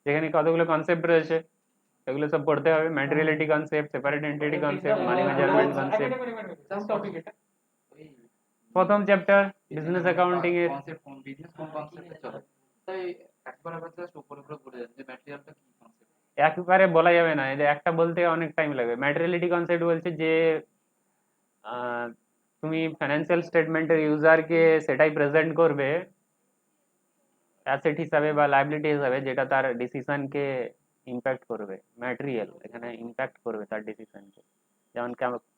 যেখানে কতগুলো কনসেপ্ট রয়েছে, এগুলো সব পড়তে হবে। Materiality concept, separate entity concept, money measurement concept. Topic এটা ওই প্রথম চ্যাপ্টার বিজনেস অ্যাকাউন্টিং এর। কনসেপ্ট কোন বিজনেস কোন কনসেপ্টে চলে, তাই একবার একবার জাস্ট উপরে উপরে বলে যাচ্ছে যে ম্যাটেরিয়ালটা কি কনসেপ্ট। একবারে বলা যাবে না, এটা একটা বলতে অনেক টাইম লাগবে। ম্যাটেরিয়ালিটি কনসেপ্ট বলছে যে আহ, তুমি ফাইন্যান্সিয়াল স্টেটমেন্টের ইউজারকে সেটাই প্রেজেন্ট করবে অ্যাসেট হিসাবে বা লাইবিলিটি হিসাবে, যেটা তার ডিসিশনকে ইম্প্যাক্ট করবে। ম্যাটেরিয়াল এখানে ইম্প্যাক্ট করবে তার ডিসিশনকে। যেমন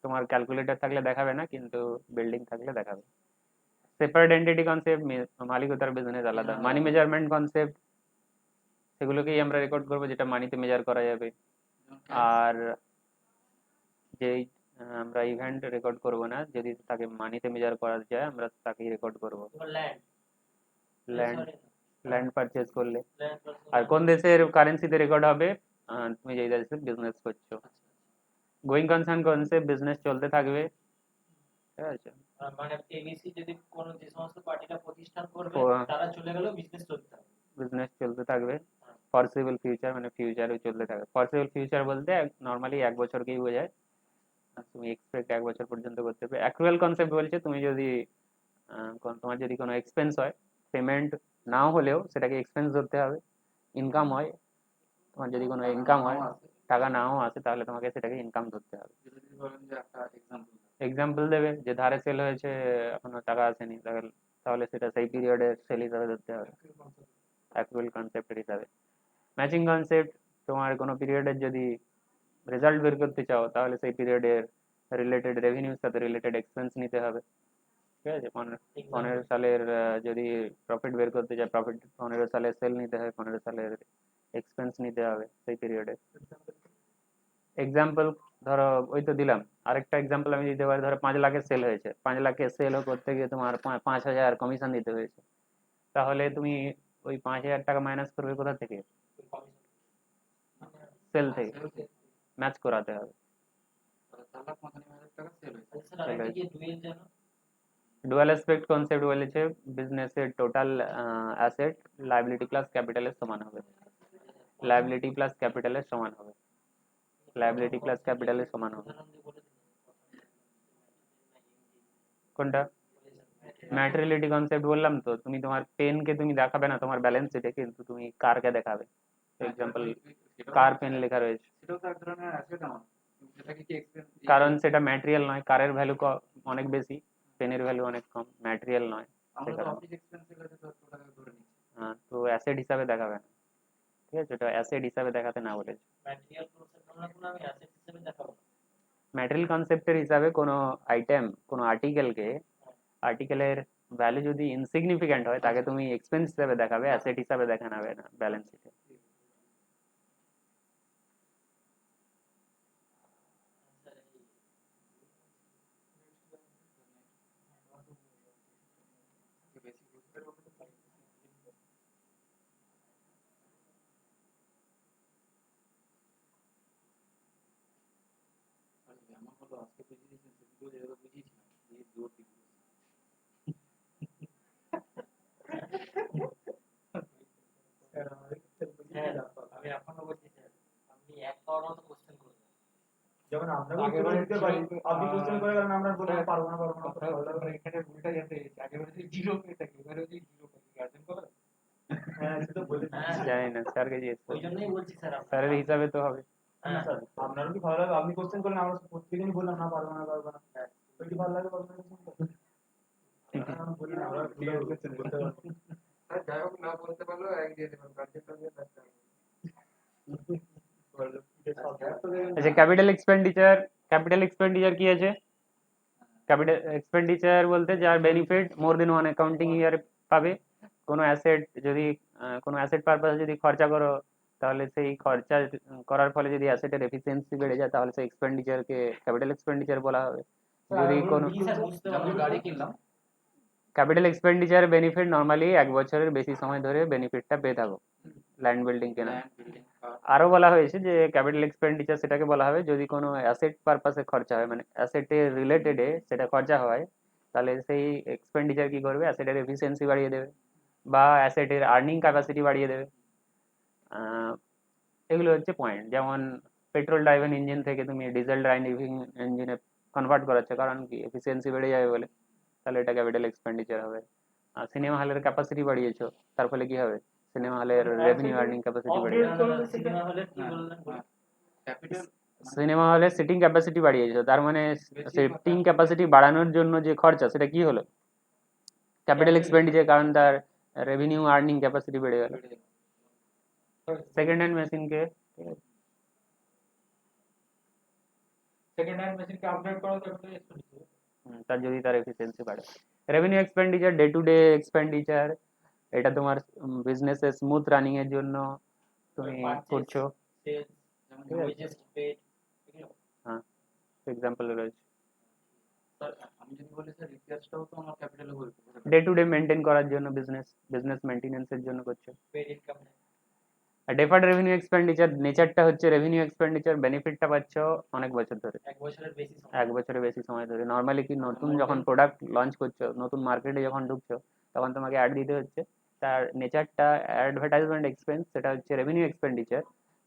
তোমার ক্যালকুলেটর থাকলে দেখাবে না, কিন্তু বিল্ডিং থাকলে দেখাবে। সেপারেট এন্টিটি কনসেপ্ট, মালিক ও তার বিজনেস আলাদা। মানি মেজারমেন্ট কনসেপ্ট, সেগুলোকেই আমরা রেকর্ড করবো যেটা মানিতে মেজার করা যাবে। আর যেই আমরা ইভেন্ট রেকর্ড করব না, যদি তাকে মানিতে মেজার করা যায় আমরা তাকেই রেকর্ড করব। ল্যান্ড, ল্যান্ড পারচেজ করলে। আর কোন দেশের কারেন্সিতে রেকর্ড হবে? তুমি যেই দেশে বিজনেস করছো। গোয়িং কনসার্ন কনসেপ্ট, বিজনেস চলতে থাকবে, ঠিক আছে। মানে এবিসি যদি কোন যে সমস্ত পার্টিটা প্রতিষ্ঠান করবে তারা চলে গেল, বিজনেস চলতে থাকবে। বিজনেস চলতে থাকবে। ফরসিবল ফিউচার মানে ফিউচারে চলতে থাকবে। ফরসিবল ফিউচার বলতে নর্মালি এক বছরকেই বোঝায়। তুমি এক্সপেক্ট এক বছর পর্যন্ত করতে পারবে। অ্যাক্রুয়াল কনসেপ্ট বলছে তুমি যদি তোমার যদি কোনো এক্সপেন্স হয়, পেমেন্ট নাও হলেও সেটাকে এক্সপেন্স ধরতে হবে। ইনকাম হয়, তোমার যদি কোনো ইনকাম হয়, টাকা নাও আসে, তাহলে তোমাকে সেটাকে ইনকাম ধরতে হবে। যদি বলেন যে একটা এক্সাম্পল এক্সাম্পল দেবে যে ধারে সেল হয়েছে, এখনো টাকা আসেনি, তাহলে সেটা সেই পিরিয়ডের সেল হিসাবে ধরতে হবে, অ্যাক্রুয়াল কনসেপ্টের হিসাবে। ম্যাচিং কনসেপ্ট, তোমার কোনো পিরিয়ডের যদি রেজাল্ট বের করতে চাও, তাহলে সেই পিরিয়ডের রিলেটেড রেভিনিউর সাথে রিলেটেড এক্সপেন্স নিতে হবে, ঠিক আছে। 15 সালের যদি প্রফিট বের করতে চাই, প্রফিট 15 সালের সেল নিতে হবে, 15 সালের এক্সপেন্স নিতে হবে সেই পিরিয়ডে। এক্সাম্পল ধরো ওই তো দিলাম, আরেকটা এক্সাম্পল আমি দিতে পারি। ধরো 5 লাখের সেল হয়েছে, 5 লাখের সেল করতে গিয়ে তোমার 5,000 কমিশন দিতে হয়েছে, তাহলে তুমি ওই 5,000 টাকা মাইনাস করবে কোথা থেকে? সেল থেকে ম্যাচ করাতে হবে। 4,95,000 টাকা সেল হয়েছে। সেল হয়েছে। ডুয়াল অ্যাসপেক্ট কনসেপ্ট বলেছে বিজনেসের টোটাল অ্যাসেট লাইবিলিটি প্লাস ক্যাপিটালের সমান হবে। লাইবিলিটি প্লাস ক্যাপিটালের সমান হবে। লাইবিলিটি প্লাস ক্যাপিটালের সমান হবে। কোনটা? ম্যাটেরিয়ালিটি কনসেপ্ট বললাম তো, তুমি তোমার পেনকে তুমি দেখাবে না তোমার ব্যালেন্স শিটে, কিন্তু তুমি কারকে দেখাবে। এক্সাম্পল, কার পেন লেখা রয়েছে, সেটাও তো এক ধরনের অ্যাসেট আমার, সেটাকে কি এক্সপেন্স কারণ সেটা ম্যাটেরিয়াল নয়। কারের ভ্যালু অনেক বেশি, পেনের ভ্যালু অনেক কম, ম্যাটেরিয়াল নয়। আমরা তো অফিস এক্সপেন্সের কাছে তো টাকা ধরে নিচ্ছি। হ্যাঁ, তো অ্যাসেট হিসাবে দেখাবে না, ঠিক আছে। ওটা অ্যাসেট হিসাবে দেখাতে না বলেছে। ম্যাটেরিয়াল কনসেপ্ট আমরা কোনো আমি অ্যাসেট হিসেবে দেখাবো না। ম্যাটেরিয়াল কনসেপ্টের হিসাবে কোনো আইটেম, কোনো আর্টিকেলকে, আর্টিকেলের ভ্যালু যদি ইনসিগনিফিক্যান্ট হয়, তাকে তুমি এক্সপেন্স হিসাবে দেখাবে, অ্যাসেট হিসাবে দেখাবে না ব্যালেন্স শিটে। বেশি বুঝতে পারবো তো। আমার হলো আজকে বুঝিয়ে দিয়েছেন, সেদিনকেও যেভাবে বুঝিয়েছিলাম এই জোর দিবি। আমি এখনো বলছি স্যার, আপনি এক পাওয়ার মতো কোশ্চেন করবেন। যখন আমরা আগেবারে দিতে পারি, আপনি কোশ্চেন করে গেলেন, আমরা বললাম পারবো না পারবো না। এখানে ভুলটা যাতে আগেবারে যদি জিরো পেয়ে থাকি, এবারে যদি জিরো পাই, গার্জেন করে। হ্যাঁ সেটা বলে জানি না, স্যারকে জিজ্ঞেস ওই করো। জন্যই বলছি স্যার, স্যারের হিসাবে তো হবে। না স্যার, আপনারও কি ভালো লাগে? আপনি কোশ্চেন করলেন, আমরা প্রত্যেকদিনই বললাম না পারবো না পারবো না। ওই কি ভালো লাগে পারবো না কোশ্চেন আমরা বলি না, আমরা ক্লিয়ার কোশ্চেন বলতে পারবো। যাই হোক, না বলতে পারলেও এক দিয়ে দেবেন, গার্জেনটা দিয়ে থাকতে হবে। আচ্ছা, ক্যাপিটাল এক্সপেন্ডিচার। ক্যাপিটাল এক্সপেন্ডিচার কি আছে? ক্যাপিটাল এক্সপেন্ডিচার বলতে যার বেনিফিট মোর দেন ওয়ান অ্যাকাউন্টিং ইয়ার পাবে। কোনো অ্যাসেট যদি কোনো অ্যাসেট পারপাসে যদি খরচা করো, তাহলে সেই খরচা করার ফলে যদি অ্যাসেটের এফিসিয়েন্সি বেড়ে যায়, তাহলে সেই এক্সপেন্ডিচারকে ক্যাপিটাল এক্সপেন্ডিচার বলা হবে। যদি কোনো যেমন গাড়ি কিনলাম, ক্যাপিটাল এক্সপেন্ডিচার বেনিফিট নর্মালি 1 বছরের বেশি সময় ধরে বেনিফিটটা পেয়ে থাকো, ল্যান্ড বিল্ডিং কেনা। ল্যান্ড বিল্ডিং আরো বলা হয়েছে যে ক্যাপিটাল এক্সপেন্ডিচার সেটাকে বলা হবে যদি কোনো অ্যাসেট পারপাসে খরচা হয়, মানে অ্যাসেটের রিলেটেডে সেটা খরচা হয়, তাহলে সেই এক্সপেন্ডিচার কি করবে? অ্যাসেটের এফিসিয়েন্সি বাড়িয়ে দেবে বা অ্যাসেটের আর্নিং ক্যাপাসিটি বাড়িয়ে দেবে। এগুলো হচ্ছে পয়েন্ট। যেমন পেট্রোল ড্রাইভেন ইঞ্জিন থেকে তুমি ডিজেল ড্রাইভিং ইঞ্জিনে কনভার্ট করাচ্ছে, কারণ কি এফিসিয়েন্সি বেড়ে যাবে বলে, তাহলে এটা ক্যাপিটাল এক্সপেন্ডিচার হবে। আর সিনেমা হলের ক্যাপাসিটি বাড়িয়েছো, তার ফলে কি হবে, সিনেমা হলের রেভিনিউ আর্নিং ক্যাপাসিটি বেড়ে যাবে। সিনেমা হলের কি হ্যাঁ, বললেন? হ্যাঁ। ক্যাপিটাল সিনেমা হলে সিটিং ক্যাপাসিটি বাড়িয়েছো, তার মানে সিটিং ক্যাপাসিটি বাড়ানোর জন্য যে খরচা সেটা কি হলো, ক্যাপিটাল এক্সপেন্ডিচার, কারণ তার রেভিনিউ আর্নিং ক্যাপাসিটি বেড়ে গেল। সেকেন্ড হ্যান্ড মেশিনকে সেকেন্ড হ্যান্ড মেশিনকে আপডেট করা ক্যাপিটাল এক্সপেন্ডিচার। তার যদি তার এফিসিয়েন্সি বাড়ে। Revenue expenditure day to day expenditure, এটা তোমার বিজনেসের স্মুথ রানিং এর জন্য তুমি করছো। সেলস, যেমন ঠিক আছে। ওয়েজেস পেড, এগুলো। হ্যাঁ, এক্সাম্পল রয়েছে। স্যার আমি যদি বলি স্যার রিসার্চটাও তো আমার ক্যাপিটালে বলতে ডে টু ডে মেনটেন করার জন্য বিজনেস মেনটেন্যান্সের জন্য করছো। Paid income. আর ডেফার্ড রেভিনিউ এক্সপেন্ডিচার নেচারটা হচ্ছে রেভিনিউ এক্সপেন্ডিচার, বেনিফিটটা পাচ্ছ অনেক বছর ধরে, এক বছরের বেশি সময়। 1 বছরের বেশি সময় ধরে। নর্মালি কি নতুন যখন প্রোডাক্ট লঞ্চ করছো, নতুন মার্কেটে যখন ঢুকছো, তখন তোমাকে অ্যাড দিতে হচ্ছে, তার নেচারটা অ্যাডভার্টাইজমেন্ট এক্সপেন্স, সেটা হচ্ছে রেভিনিউ এক্সপেন্ডিচার,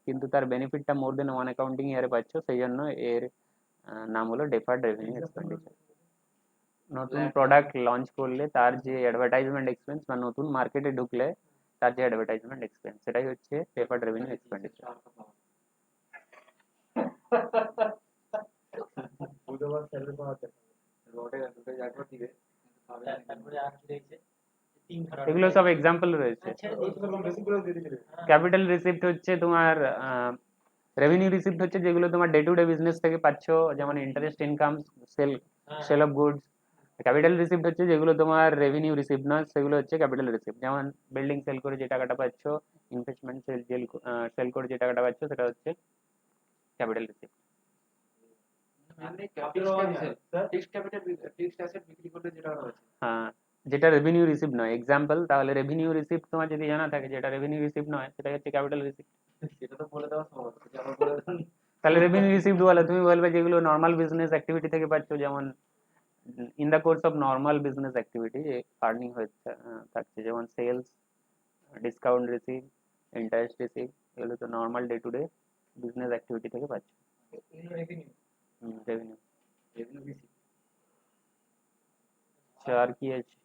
কিন্তু তার বেনিফিটটা মোর দেন 1 অ্যাকাউন্টিং ইয়ারে পাচ্ছ, সেই জন্য এর নাম হলো ডেফার্ড রেভিনিউ এক্সপেন্ডিচার। নতুন প্রোডাক্ট লঞ্চ করলে তার যে অ্যাডভার্টাইজমেন্ট এক্সপেন্স, বা নতুন মার্কেটে ঢুকলে তার যে অ্যাডভার্টাইজমেন্ট এক্সপেন্স, সেটাই হচ্ছে ডেফার্ড রেভিনিউ এক্সপেন্ডিচার। বুধবার স্যালারি পাওয়াতে রোডে দুটো একবার দিবে কিন্তু পাবে না। তারপরে আর কি রয়েছে? তিন ধারা। এগুলো সব এক্সাম্পল রয়েছে। ছেড়ে ওই দিন। তো বেশি করে দিয়ে দিয়েছিল। ক্যাপিটাল রিসিপ্ট হচ্ছে তোমার, রেভিনিউ রিসিপ্ট হচ্ছে যেগুলো তোমার ডে টু ডে বিজনেস থেকে পাচ্ছ, যেমন interest income, sale of goods. Capital receipt হচ্ছে যেগুলো তোমার রেভিনিউ রিসিপ্ট নয়, সেগুলো হচ্ছে ক্যাপিটাল রিসিপ্ট। যেমন বিল্ডিং সেল করে যে টাকাটা পাচ্ছ, ইনভেস্টমেন্ট সেল করে যে টাকাটা পাচ্ছ, সেটা হচ্ছে capital receipt. Mainly sir fixed capital fixed asset বিক্রি করলে যেটা হচ্ছে হ্যাঁ, যেটা রেভিনিউ রিসিপ্ট নয়, এক্সাম্পল, তাহলে রেভিনিউ রিসিপ্ট তোমার যদি জানা থাকে যেটা রেভিনিউ রিসিপ্ট নয়, সেটা হচ্ছে ক্যাপিটাল রিসিপ্ট। সেটা তো বলে দেওয়া সহজ, যে আবার বলে দেন। তাহলে রেভিনিউ রিসিপ্ট বলে তুমি বলবে যেগুলো নর্মাল বিজনেস অ্যাক্টিভিটি থেকে পাচ্ছ, যেমন in the course of normal business activity earning হচ্ছে থাকছে, যেমন sales, discount receive, interest receive, এগুলো তো normal day to day business activity থেকে পাচ্ছ রেভিনিউ রেভিনিউ। রেভিনিউ বেশি আর কি আছে,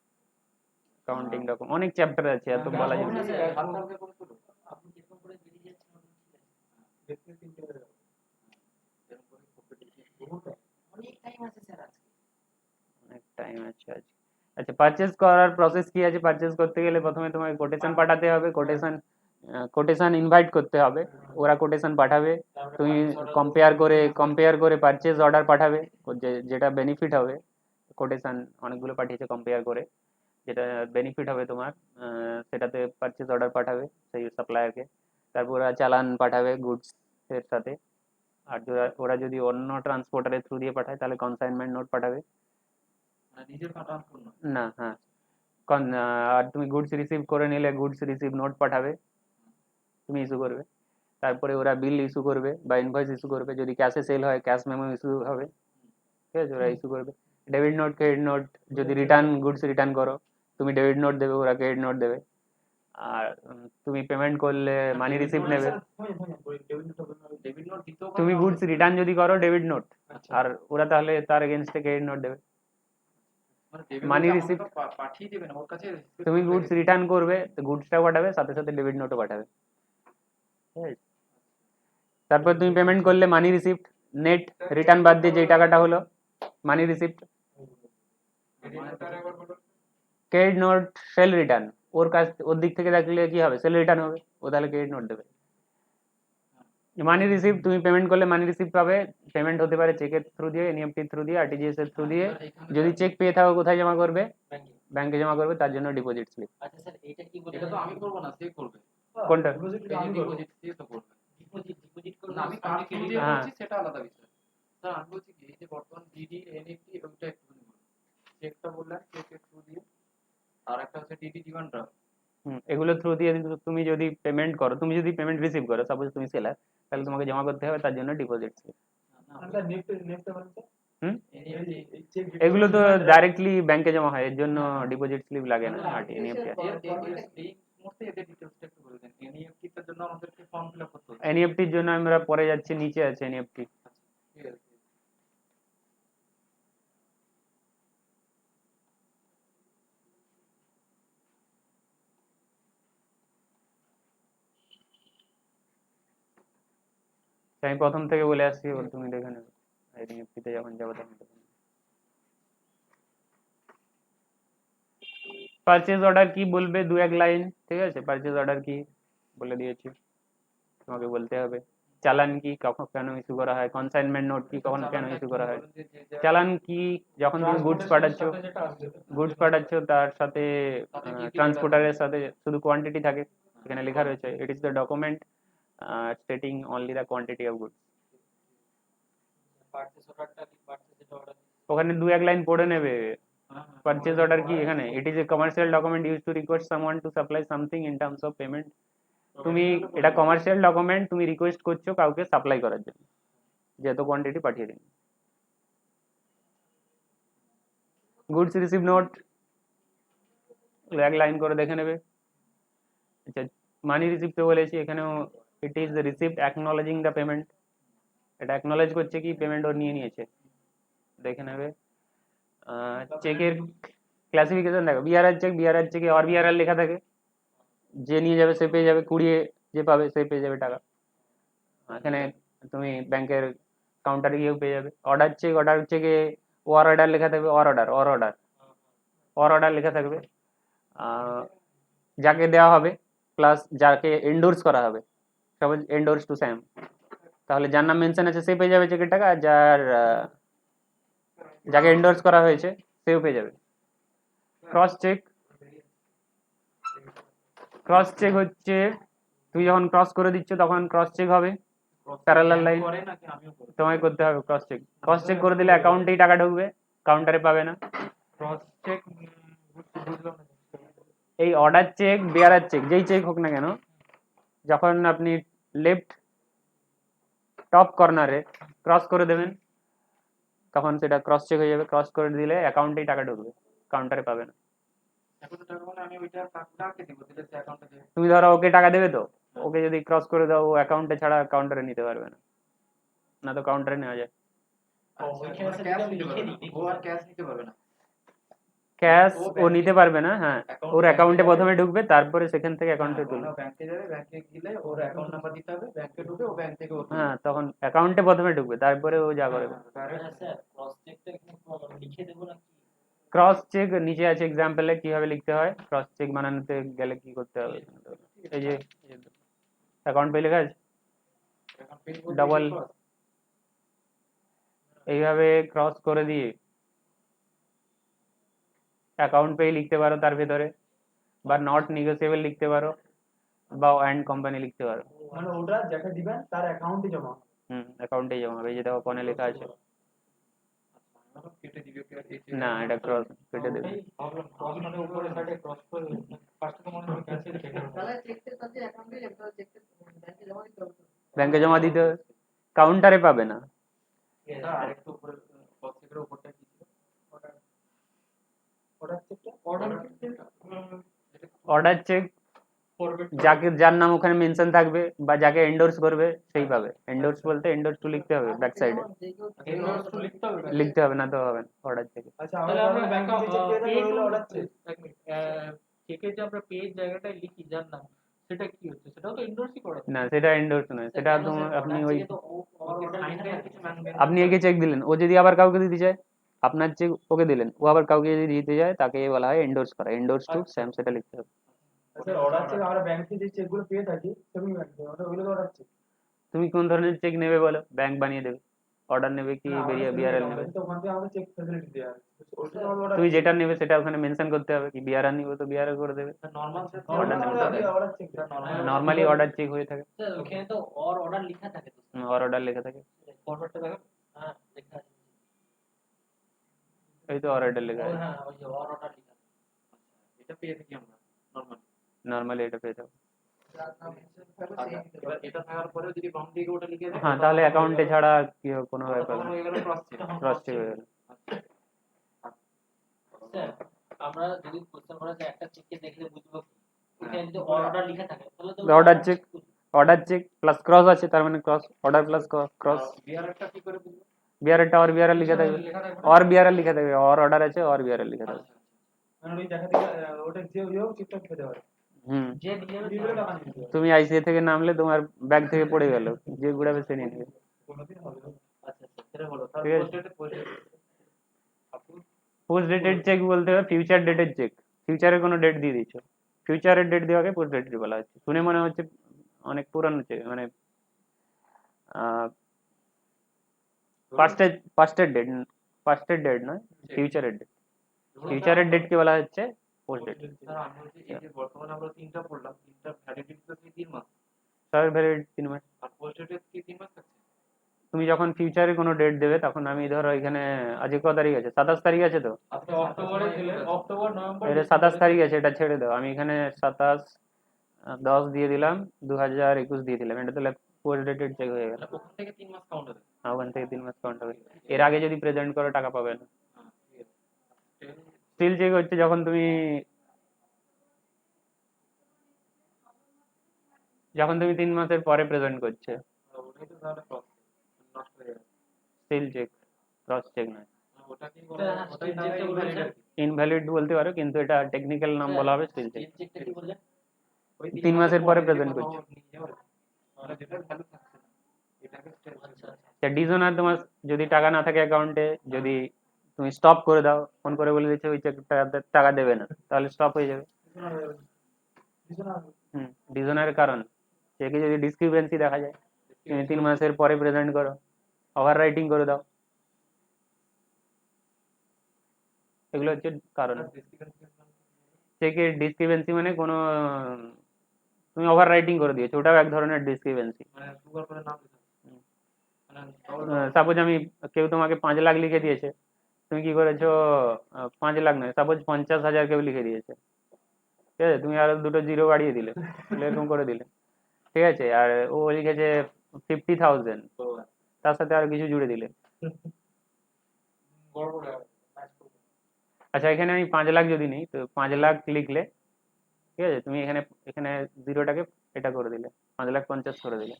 অ্যাকাউন্টিং রকম অনেক চ্যাপ্টার আছে, এত বলা যাবে না। হালকা হালকা করে শুরু আপনি যেরকম করে বেরিয়ে যাচ্ছেন ওরকম ঠিক আছে। দেখতে তিনটে হয়ে গেল। এরকম করে competition অনেক টাইম আছে স্যার আজকে। অনেক টাইম আছে আজকে। আচ্ছা, পারচেজ করার প্রসেস কি আছে? পারচেজ করতে গেলে প্রথমে তোমাকে কোটেশন পাঠাতে হবে, কোটেশন ইনভাইট করতে হবে, ওরা কোটেশন পাঠাবে, তারপরে তুমি purchase order কম্পেয়ার করে পারচেজ অর্ডার পাঠাবে, যেটা বেনিফিট হবে। কোটেশন অনেকগুলো পাঠিয়েছে, কম্পেয়ার করে যেটা বেনিফিট হবে তোমার, সেটাতে পারচেজ অর্ডার পাঠাবে সেই সাপ্লায়ারকে। তারপর ওরা চালান পাঠাবে গুডস এর সাথে। আর ওরা যদি অন্য ট্রান্সপোর্টারের থ্রু দিয়ে পাঠায়, তাহলে কনসাইনমেন্ট নোট পাঠাবে। মানে নিজের ট্রান্সফার না। না, হ্যাঁ, আর তুমি গুডস রিসিভ করে নিলে গুডস রিসিভ নোট পাঠাবে, তুমি ইস্যু করবে। তারপরে ওরা বিল ইস্যু করবে বা ইনভয়েস ইস্যু করবে, যদি ক্যাশে সেল হয় ক্যাশ মেমো ইস্যু হবে, ঠিক আছে, ওরা ইস্যু করবে। ডেবিট নোট, ক্রেডিট নোট, যদি গুডস রিটার্ন করো, তুমি ডেবিট নোট দেবে, ওরা ক্রেডিট নোট দেবে। আর তুমি পেমেন্ট করলে মানি রিসিপ্ট নেবে। ডেবিট নোট দিতেও তুমি গুডস রিটার্ন যদি করো, ডেবিট নোট, আচ্ছা। আর ওরা তাহলে তার এগেনস্টে ক্রেডিট নোট দেবে। মানে ডেবিট money নোট receipt- পাঠিয়ে দেবে না ওর কাছে, তুমি গুডস রিটার্ন করবে, তো গুডসটাও পাঠাবে, সাথে সাথে ডেবিট নোটও পাঠাবে, ঠিক আছে? তারপর তুমি পেমেন্ট করলে মানি রিসিপ্ট, নেট রিটার্ন বাদ দিয়ে যে টাকাটা হলো money receipt. Credit note sale return, ওর দিক থেকে দেখলে কি হবে, সেল রিটার্ন হবে, ও তাহলে ক্রেডিট নোট দেবে। মানি রিসিপ্ট, তুমি পেমেন্ট করলে মানি রিসিপ্ট পাবে, পেমেন্ট হতে পারে চেকের থ্রু দিয়ে, এনইএফটি থ্রু দিয়ে, আরটিজিএস এর থ্রু দিয়ে। যদি চেক পেয়ে থাকো, কোথায় জমা করবে? ব্যাংকে। ব্যাংকে জমা করবে, তার জন্য ডিপোজিট স্লিপ। আচ্ছা স্যার এটা কি এটা তো আমি করবো না, সে করবে। কোনটা? ডিপোজিট দিয়ে তো করবে। ডিপোজিট করলে না আমি কার্ড থ্রু দিয়ে হ্যাঁ। করছি, সেটা আলাদা বিষয়। স্যার আমি বলছি কি, এই যে বর্তমান ডিডি এনইএফটি, ওইটা একটু বলুন। চেকটা বললেন, চেকের থ্রু দিয়ে, আর একটা হচ্ছে ডিডি ডিমান্ড ড্রাফট। এগুলো থ্রু দিয়ে তুমি যদি পেমেন্ট করো, তুমি যদি পেমেন্ট রিসিভ করো, সাপোজ তুমি সেলার, তাহলে তোমাকে জমা করতে হবে, তার জন্য ডিপোজিট স্লিপ। এগুলো তো ডাইরেক্টলি ব্যাংকে জমা হয়, এর জন্য ডিপোজিট স্লিপ লাগে না, আর এনইএফটি আছে। এই মুহূর্তে এদের ডিটেইলসটা একটু বলে দেন। এনইএফটি টার জন্য আমাদের ফর্ম ফিল আপ করতে হচ্ছে এনইএফটির জন্য আমরা পরে যাচ্ছি, নিচে আছে এনইএফটি। ঠিক আছে আমি প্রথম থেকে বলে আসছি, এবার তুমি দেখে নেবে এনইএফটিতে যখন যাবো তখন। পারচেজ অর্ডার কি বলবে, দু এক লাইন, ঠিক আছে? পারচেজ অর্ডার কি বলে দিয়েছি, তোমাকে বলতে হবে। চালান কি কখন কেন ইস্যু করা হয়, কনসাইনমেন্ট নোট কি কখন কেন ইস্যু করা হয়। চালান কি যখন তুমি গুডস পাঠাচ্ছ, গুডস পাঠাচ্ছ তার সাথে ট্রান্সপোর্টারের সাথে শুধু কোয়ান্টিটি থাকে, এখানে লেখা রয়েছে it is the document stating only the quantity of goods. Purchase অর্ডারটা কি, পারচেজ যেটা অর্ডার ওখানে দু এক লাইন পড়ে নেবে। পারচেজ অর্ডার কি এখানে, it is a commercial document use to request someone to supply something in terms of payment. তুমি এটা কমার্শিয়াল ডকুমেন্ট, তুমি রিকোয়েস্ট করছো কাউকে সাপ্লাই করার জন্য যে এত কোয়ান্টিটি পাঠিয়ে দিন। গুডস রিসিভ নোট এক লাইন করে দেখে নেবে। আচ্ছা, মানি রিসিভতে বলেছি, এখানেও it is received অ্যাকনোলজিং the payment, এটা অ্যাকনোলেজ করছে কি পেমেন্ট ও নিয়ে নিয়েছে, দেখে নেবে। চেকের ক্লাসিফিকেশন দেখো, বিআরআর চেক, বিআরআর চেকে আর বিআরআর লেখা থাকে, যে নিয়ে যাবে সে পেয়ে যাবে, কুড়িয়ে যে পাবে সে পেয়ে যাবে টাকা। এখানে তুমি ব্যাংকের কাউন্টারে গিয়েও পেয়ে যাবে। অর্ডার চেক, অর্ডার চেকে ওয়ার অর্ডার লেখা থাকবে, or order, or order, or order লেখা থাকবে, যাকে দেওয়া হবে প্লাস যাকে এন্ডোর্স করা হবে, সবাই এন্ডোর্স টু স্যাম, তাহলে যার নাম মেনশন আছে সে পেয়ে যাবে চেকের টাকা, আর যাকে এন্ডোর্স করা হয়েছে সেও পেয়ে যাবে। ক্রস চেক, ক্রস চেক হচ্ছে তুমি যখন ক্রস করে দিচ্ছ তখন ক্রস চেক হবে, প্যারালাল লাইন করে নাকি আমিও করি তোমায় করতে হবে। ক্রস চেক, ক্রস চেক করে দিলে অ্যাকাউন্টেই টাকা ঢুকবে, কাউন্টারে পাবে না। ক্রস চেক বুঝলাম না। এই অর্ডার চেক, বেয়ারার চেক, যেই চেক হোক না কেন, যখন আপনি লেফট টপ কর্নারে ক্রস করে দেবেন তখন সেটা ক্রস চেক হয়ে যাবে। ক্রস করে দিলে অ্যাকাউন্টেই টাকা ঢুকবে, কাউন্টারে পাবে না। এখন টাকা মানে আমি ওইটা কাকে দিব, দিলে সে অ্যাকাউন্টে দেবে তুমি ধরো ওকে টাকা দেবে, তো ওকে যদি ক্রস করে দাও ও অ্যাকাউন্টে ছাড়া কাউন্টারে নিতে পারবে না, না তো কাউন্টারে নেওয়া যায়। ওইখানে মানে সে ক্যাশ দিলাম নিতে লিখে পারবে না, দিই, ও আর ক্যাশ নিতে পারবে না। ক্যাশ ও ও ব্যাংকে নিতে পারবে না, হ্যাঁ, account ওর ব্যাংকে অ্যাকাউন্টে যাবে। প্রথমে ঢুকবে তারপরে সেখান থেকে অ্যাকাউন্টে তুলবে। ব্যাংকে যাবে, ব্যাংকে গেলে ওর অ্যাকাউন্ট নাম্বার দিতে হবে, ব্যাংকে ঢুকে ও ব্যাংক থেকে ও তুলবে। হ্যাঁ, তখন অ্যাকাউন্টে প্রথমে ঢুকবে তারপরে ও যা করবে। আচ্ছা স্যার, ক্রস চেকটা এখানে লিখে দেবো নাকি? ক্রস চেক নিচে আছে এক্সাম্পলে কিভাবে লিখতে হয়। ক্রস চেক বানানোতে গেলে কি করতে হবে, এই যে অ্যাকাউন্ট পে লেখা আছে, অ্যাকাউন্ট পেজ বলতে ডবল কি cross? এইভাবে ক্রস করে দিয়ে অ্যাকাউন্ট পে লিখতে পারো তার ভেতরে, বা নট নেগোসিয়েবল লিখতে পারো, বা অ্যান্ড কোম্পানি লিখতে পারো। মানে ওটা যাকে দিবেন তার অ্যাকাউন্টে জমা হবে। অ্যাকাউন্টে জমা হবে, এই যে দেখো ফোনে লেখা আছে। আচ্ছা, কেটে দিবে কি আর না, এটা ক্রস কেটে দেবে। ভাবলাম ক্রস মানে উপরে সাইডে ক্রস করে ফার্স্টে তো মনে হয় ক্যান্সেল কেটে ব্যাংকে জমা দিতে হবে, কাউন্টারে পাবে না। এটা আরেকটু উপরে প্রত্যেকের উপরটা কি ছিল? অর্ডার চেকটা অর্ডার চেক যাকে যার নাম ওখানে মেনশন থাকবে বা যাকে এন্ডোর্স করবে সেই পাবে। এন্ডোর্স বলতে এন্ডোর্স টু লিখতে হবে ব্যাক সাইডে, এন্ডোর্স টু লিখতে হবে। লিখতে হবে না তো হবে না অর্ডার চেকে। আচ্ছা আমরা ব্যাংকে যে চেক পেয়ে থাকি ওগুলো অর্ডার চেক। চেকের যে আমরা পেজ জায়গাটায় লিখি যার নাম, সেটা কি হচ্ছে? সেটাও তো এন্ডোর্সই করে। না, সেটা এন্ডোর্স নয়, সেটা আপনি ওই সাইন পেন কিছু ম্যান আপনি একে চেক দিলেন, ও যদি আবার কাউকে দিতে চায়, আপনার চেক ওকে দিলেন, ও আবার কাউকে যদি দিতে যায় তাকে বলা হয় এন্ডোর্স করা, এন্ডোর্স টু স্যাম, সেটা লিখতে হবে। আচ্ছা অর্ডার চেক আমরা ব্যাংকে যে চেকগুলো পেয়ে থাকি সেগুলো ব্যাংকে ওগুলো অর্ডার চেক। তুমি কোন ধরনের চেক নেবে বলো, ব্যাংক বানিয়ে দেবে। অর্ডার নেবে কি বিআরএল নেবে, তো ওখান থেকে আমাদের চেক ফ্যাসিলিটি দেওয়া হয়। ওটা আমরা অর্ডার তুমি যেটা নেবে সেটা ওখানে মেনশন করতে হবে, কি বিআরআর নিবে তো বিআরআর করে দেবে। Normal order check normally order check হয়ে থাকে, স্যার ওখানে তো অর্ডার লেখা থাকে তো। আর অর্ডার লেখা থাকে, ফরম্যাটটা দেখো। হ্যাঁ লেখা আছে। এই তো অর্ডার লেখা আছে, হ্যাঁ ওই যে অর্ডার লেখা। এটা পেয়ে থাকি আমরা নরমাল। নরমালি এটা পেয়ে যাবে। এবার এটা থাকার পরেও যদি বাম দিকে ওটা লিখে দেয় হ্যাঁ, তাহলে অ্যাকাউন্টে ছাড়া কি হবে, কোনো ব্যাপার তখন না, হয়ে গেল ক্রস চেক। ক্রস চেক হয়ে গেল। স্যার আমরা যদি কোশ্চেন করা যায় একটা চেকে দেখলে বুঝবো কি? এখানে যদি অর্ডার লেখা থাকে তাহলে তো order check, order check plus cross আছে, তার মানে ক্রস, অর্ডার প্লাস ক্রস। বিআরটা কি করে বুঝবো? বিআরটা অর বিআরএল লিখে থাকবে, লেখা থাকবে না? অর বিআরএল লিখে থাকবে, অর অর্ডার আছে অর বিআরএল লিখে থাকবে। আচ্ছা মানে ওই দেখা থেকে ওটা যে ইয়েও ঠিকঠাক খেতে পারে হুম, যে নিয়ে যাবে দিয়ে টাকা নিয়ে নিতে হবে। তুমি আইসিএ থেকে নামলে তোমার ব্যাগ থেকে পড়ে গেল, যে ঘুরাবে সে নিয়ে নেবে। কোনোদিন হবে না। আচ্ছা আচ্ছা সেটা হলো তার ঠিক আছে। পোস্ট ডেটে পোস্ট ডেটেড চেক বলতে হবে ফিউচার ডেটেড চেক, ফিউচারের কোনো ডেট দিয়ে দিচ্ছ, ফিউচারের ডেট দেওয়াকে পোস্ট ডেটেড বলা হচ্ছে। শুনে মনে হচ্ছে অনেক পুরানো চেক, মানে পাস্টের ডেট, পাস্টের ডেট নয়, ফিউচারের ডেট, ফিউচারের ডেটকে বলা হচ্ছে পোস্ট ডেট। স্যার আমি বলছি এই যে বর্তমানে আমরা তিনটা পড়লাম, তিনটা ভ্যালিডিটি তো 3 মাস, তার ভ্যালিডিটি 3 মাস। আর পোস্ট ডেটের কি 3 মাস থাকছে? তুমি যখন ফিউচারে কোনো ডেট দেবে তখন আমি ধরো এখানে আজকে ক তারিখ আছে, 27 তারিখ আছে তো, আপনি অক্টোবরে দিলেন, অক্টোবর নভেম্বর এটা 27 তারিখ আছে, এটা ছেড়ে দাও, আমি এখানে 27/10 দিয়ে দিলাম, 2021 দিয়ে দিলাম, এটা তাহলে পোস্ট ডেটেড চেক হয়ে গেল। ওখান থেকে 3 মাস কাউন্ট হবে। ওখান থেকে 3 মাস কাউন্ট হবে। এর আগে যদি প্রেজেন্ট করো টাকা পাবে না। হ্যাঁ ঠিক আছে। স্টিল চেক হচ্ছে যখন তুমি যখন তুমি 3 মাসের পরে প্রেজেন্ট করছে, ওটাই তো তাহলে প্রসেস নষ্ট হয়ে যাবে। স্টিল চেক, ক্রস চেক নয়। ওটা কি বলা হয়? ওটাই তাহলে invalid আর কি। ইনভ্যালিড বলতে পারো, কিন্তু এটা টেকনিক্যাল নাম বলা হবে স্টিল চেক। চেকটা কি বললেন? ওই 3 মাসের পরে যে প্রেজেন্ট কোথাও করছে। নিয়ে যাওয়ার, মানে যেটার ভ্যালু থাকছে না, এটাকে আচ্ছা আচ্ছা ডিজোনার তোমার যদি টাকা না থাকে অ্যাকাউন্টে, যদি তুমি স্টপ করে দাও, ফোন করে বলে দিচ্ছে ওই চেকটা টাকা দেবে না, তাহলে স্টপ হয়ে যাবে। ডিজোনারের কারণ চেকে যদি ডিসক্রিপেন্সি দেখা যায়, তুমি 3 মাসের পরে প্রেজেন্ট করো, ওভার রাইটিং করে দাও, এগুলো হচ্ছে কারণ। চেকের ডিসক্রিপেন্সি মানে কোনো তুমি ওভার রাইটিং করে দিয়েছো, ওটাও এক ধরনের ডিসক্রিপেন্সি। মানে সুগার করে নাম লেখা, মানে সাপোজ আমি, কেউ তোমাকে 5 লাখ লিখে দিয়েছে, তুমি কি করেছো, 5 লাখ নয়, সাপোজ 50,000 কেউ লিখে দিয়েছে, ঠিক আছে, তুমি আরো দুটো জিরো বাড়িয়ে দিলে, এরকম করে দিলে, ঠিক আছে, আর ও লিখেছে 50,000, তার সাথে আর কিছু জুড়ে দিলে। গড়বড় হয়। আচ্ছা, এখানে আমি 5 লাখ যদি নিই, তো 5 লাখ লিখলে, ঠিক আছে, তুমি এখানে এখানে জিরোটাকে এটা করে দিলে, 5,50,000 করে দিলে,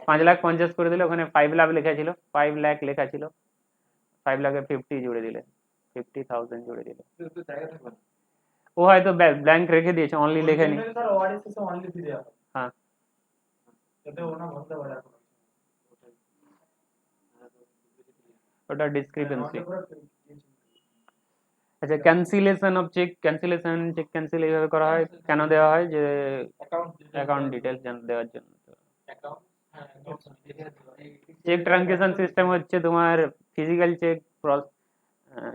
5,50,000 করে দিলে, ওখানে 5 লাখ লেখা ছিল, 5 লাখ লেখা ছিল, 5 লাখে 50 জুড়ে দিলে, 50,000 জুড়ে দিলে। কিন্তু জায়গা থাকবে না। ও হয়তো ব্ল্যাঙ্ক রেখে দিয়েছে, অনলি লেখেনি। স্যার ওয়ার্ডের শেষে অনলি দিয়ে দেওয়া হয়। হ্যাঁ, যাতে ওনা বলতে পারে এখন। ওটা ডিসক্রিপেন্সি। অনেক বড় দিয়েছি। আচ্ছা, cancellation of check, cancellation check cancel এইভাবে করা হয়, কেন দেওয়া হয়, যে অ্যাকাউন্ট ডিটেলস দেওয়ার জন্য। অ্যাকাউন্ট, হ্যাঁ অ্যাকাউন্ট চেক ট্রানজেকশন সিস্টেম হচ্ছে তোমার ফিজিক্যাল চেক,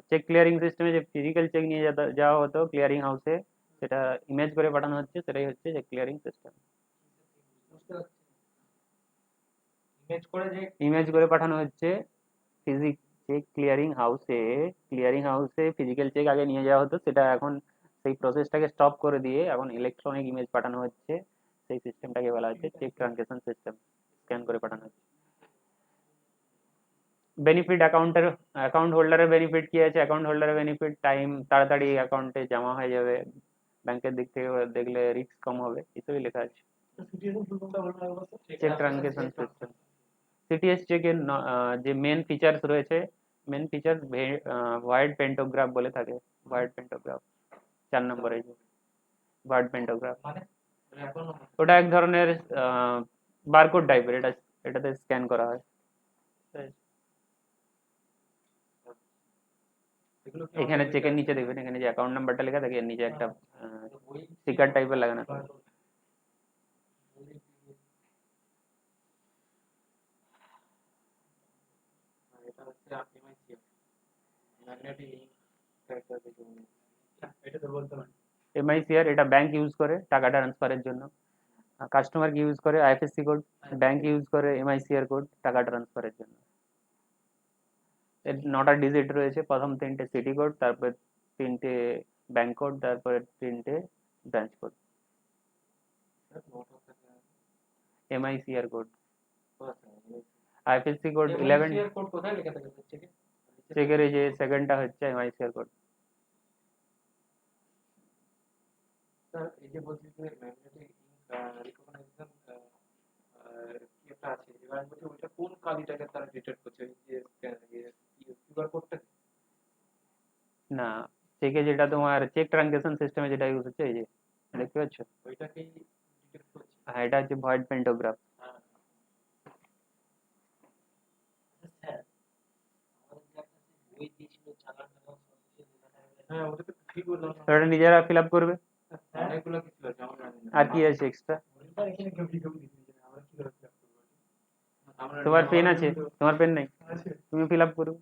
চেক ক্লিয়ারিং সিস্টেমে যে ফিজিক্যাল চেক নিয়ে যাওয়া হতো ক্লিয়ারিং হাউসে, সেটা ইমেজ করে পাঠানো হচ্ছে, সেটাই হচ্ছে চেক ক্লিয়ারিং সিস্টেম। ইমেজ করে যে ইমেজ করে পাঠানো হচ্ছে চেক ক্লিয়ারিং হাউসে ফিজিক্যাল চেক আগে নিয়ে যাওয়া হতো, সেটা এখন সেই প্রসেসটাকে স্টপ করে দিয়ে এখন ইলেকট্রনিক ইমেজ পাঠানো হচ্ছে, সেই সিস্টেমটাকে বলা হচ্ছে চেক ট্রানজেকশন সিস্টেম, স্ক্যান করে পাঠানো হচ্ছে। বেনিফিট অ্যাকাউন্ট হোল্ডারের বেনিফিট কি আছে, অ্যাকাউন্ট হোল্ডারের বেনিফিট টাইম তাড়াতাড়ি অ্যাকাউন্টে জমা হয়ে যাবে, ব্যাংকের দিক থেকে দেখলে রিস্ক কম হবে, এসবই লেখা আছে। সিটিএসএর ফুল ফর্মটা বলুন একবার sir. Check transaction system, CTS চেকের যে মেন ফিচার্স রয়েছে, মেন ফিচার ওয়াইড পেন্টোগ্রাফ বলে থাকে, ওয়াইড পেন্টোগ্রাফ 4 নম্বরে, ওয়াইড পেন্টোগ্রাফ, মানে এখন ওটা এক ধরনের বারকোড টাইপের, এটাতে স্ক্যান করা হয়। এগুলো কি এখানে চেকের নিচে দেখবেন, এখানে যে অ্যাকাউন্ট নাম্বারটা লেখা থাকে, এর নিচে একটা স্টিকার টাইপের লাগানো থাকে। এটা হচ্ছে এমআইসি, ম্যাগনেটিক ক্যারেক্টার দেখুন। এটা তো বলতে পারি। এমআইসিআর এটা ব্যাংক ইউজ করে টাকা ট্রান্সফারের জন্য, কাস্টমার কি ইউজ করে আইএফএসসি কোড, ব্যাংক ইউজ করে এমআইসিআর কোড টাকা ট্রান্সফারের জন্য। এর 9টা ডিজিট রয়েছে, প্রথম 3টে সিটি কোড, তারপর 3টে ব্যাংক কোড, তারপরে 3টে branch code. MICR code, IFSC code 11, code কোথায় লেখা থাকে চেকে? চেকের এই যে সেকেন্ডটা হচ্ছে এমআইসিআর কোড। স্যার এই যে বলছি যে ম্যাগনেটিক রিকগনাইজেশন ব্যাংকে যেটা তোমার চেক ট্রানজাকশন সিস্টেমে যেটা ইউজ হচ্ছে, এই যে দেখতে পাচ্ছ, ওইটাকেই ডিটেক্ট করছে। হ্যাঁ এটা হচ্ছে ভয়েড পেন্টোগ্রাফ। হ্যাঁ। স্যার আমাদের যে একটা বই দিয়েছিল চালান টালান সব কিছু লেখা থাকবে। হ্যাঁ ওটা তো ঠিক বললাম না। ওটা নিজেরা ফিল আপ করবে। অনেকগুলো কিছু আছে আমরা জানি না। আর কি আছে এক্সট্রা? স্যার এখানে কেউ দিচ্ছে না, আমরা কি করে fill up করবো? আমরা তোমার পেন আছে? তোমার পেন নেই? আছে। তুমি ফিল আপ করো,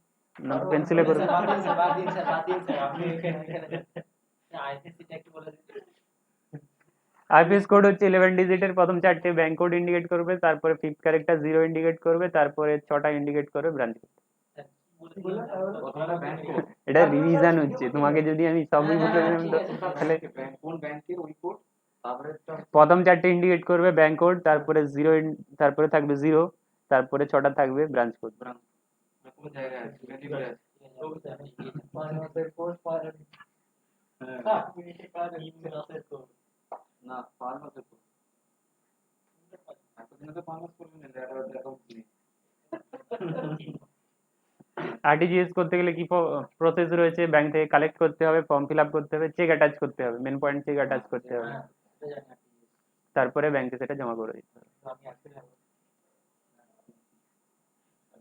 না পেন্সিলে করো। স্যার, বাদ দিন স্যার, বাদ দিন স্যার, বাদ দিন স্যার, আপনি এখানে আইসিসিটা একটু বলে দিন। আইপিএস কোড হচ্ছে 11 ডিজিটের, প্রথম 4টে ব্যাংক কোড ইন্ডিকেট করবে, তারপরে 5th ক্যারেক্টার 0 ইন্ডিকেট করবে, তারপরে 6টা ইন্ডিকেট করবে ব্রাঞ্চ কোড। স্যার, কি কি বললেন? প্রথমটা ব্যাংক কোড। এটা রিভিশন হচ্ছে, তোমাকে যদি আমি সবই হ্যাঁ, বলে দিতাম ঠিক তো আছে, তাহলে কোন ব্যাংকের ওই কোড, তারপরে প্রথম 4টে ইন্ডিকেট করবে ব্যাংক কোড, তারপরে 0, তারপরে থাকবে 0, তারপরে 6টা থাকবে ব্রাঞ্চ কোড। ব্রাঞ্চ কোন জায়গায় আছে, মেডিকেলে আছে। হ্যাঁ না 5 মাসের কোড। এতদিনে তো 5 মাস করবেন না, দেখা উচিত। আরটিজিএস করতে গেলে কি প্রসেস রয়েছে? ব্যাংক থেকে কালেক্ট করতে হবে, ফর্ম ফিল আপ করতে হবে, চেক অ্যাটাচ করতে হবে, মেন পয়েন্ট চেক অ্যাটাচ করতে হবে, হ্যাঁ, এটা জানি আপনি। তারপরে ব্যাংকে সেটা জমা করে দিতে হবে। আমি আসলে যাবো।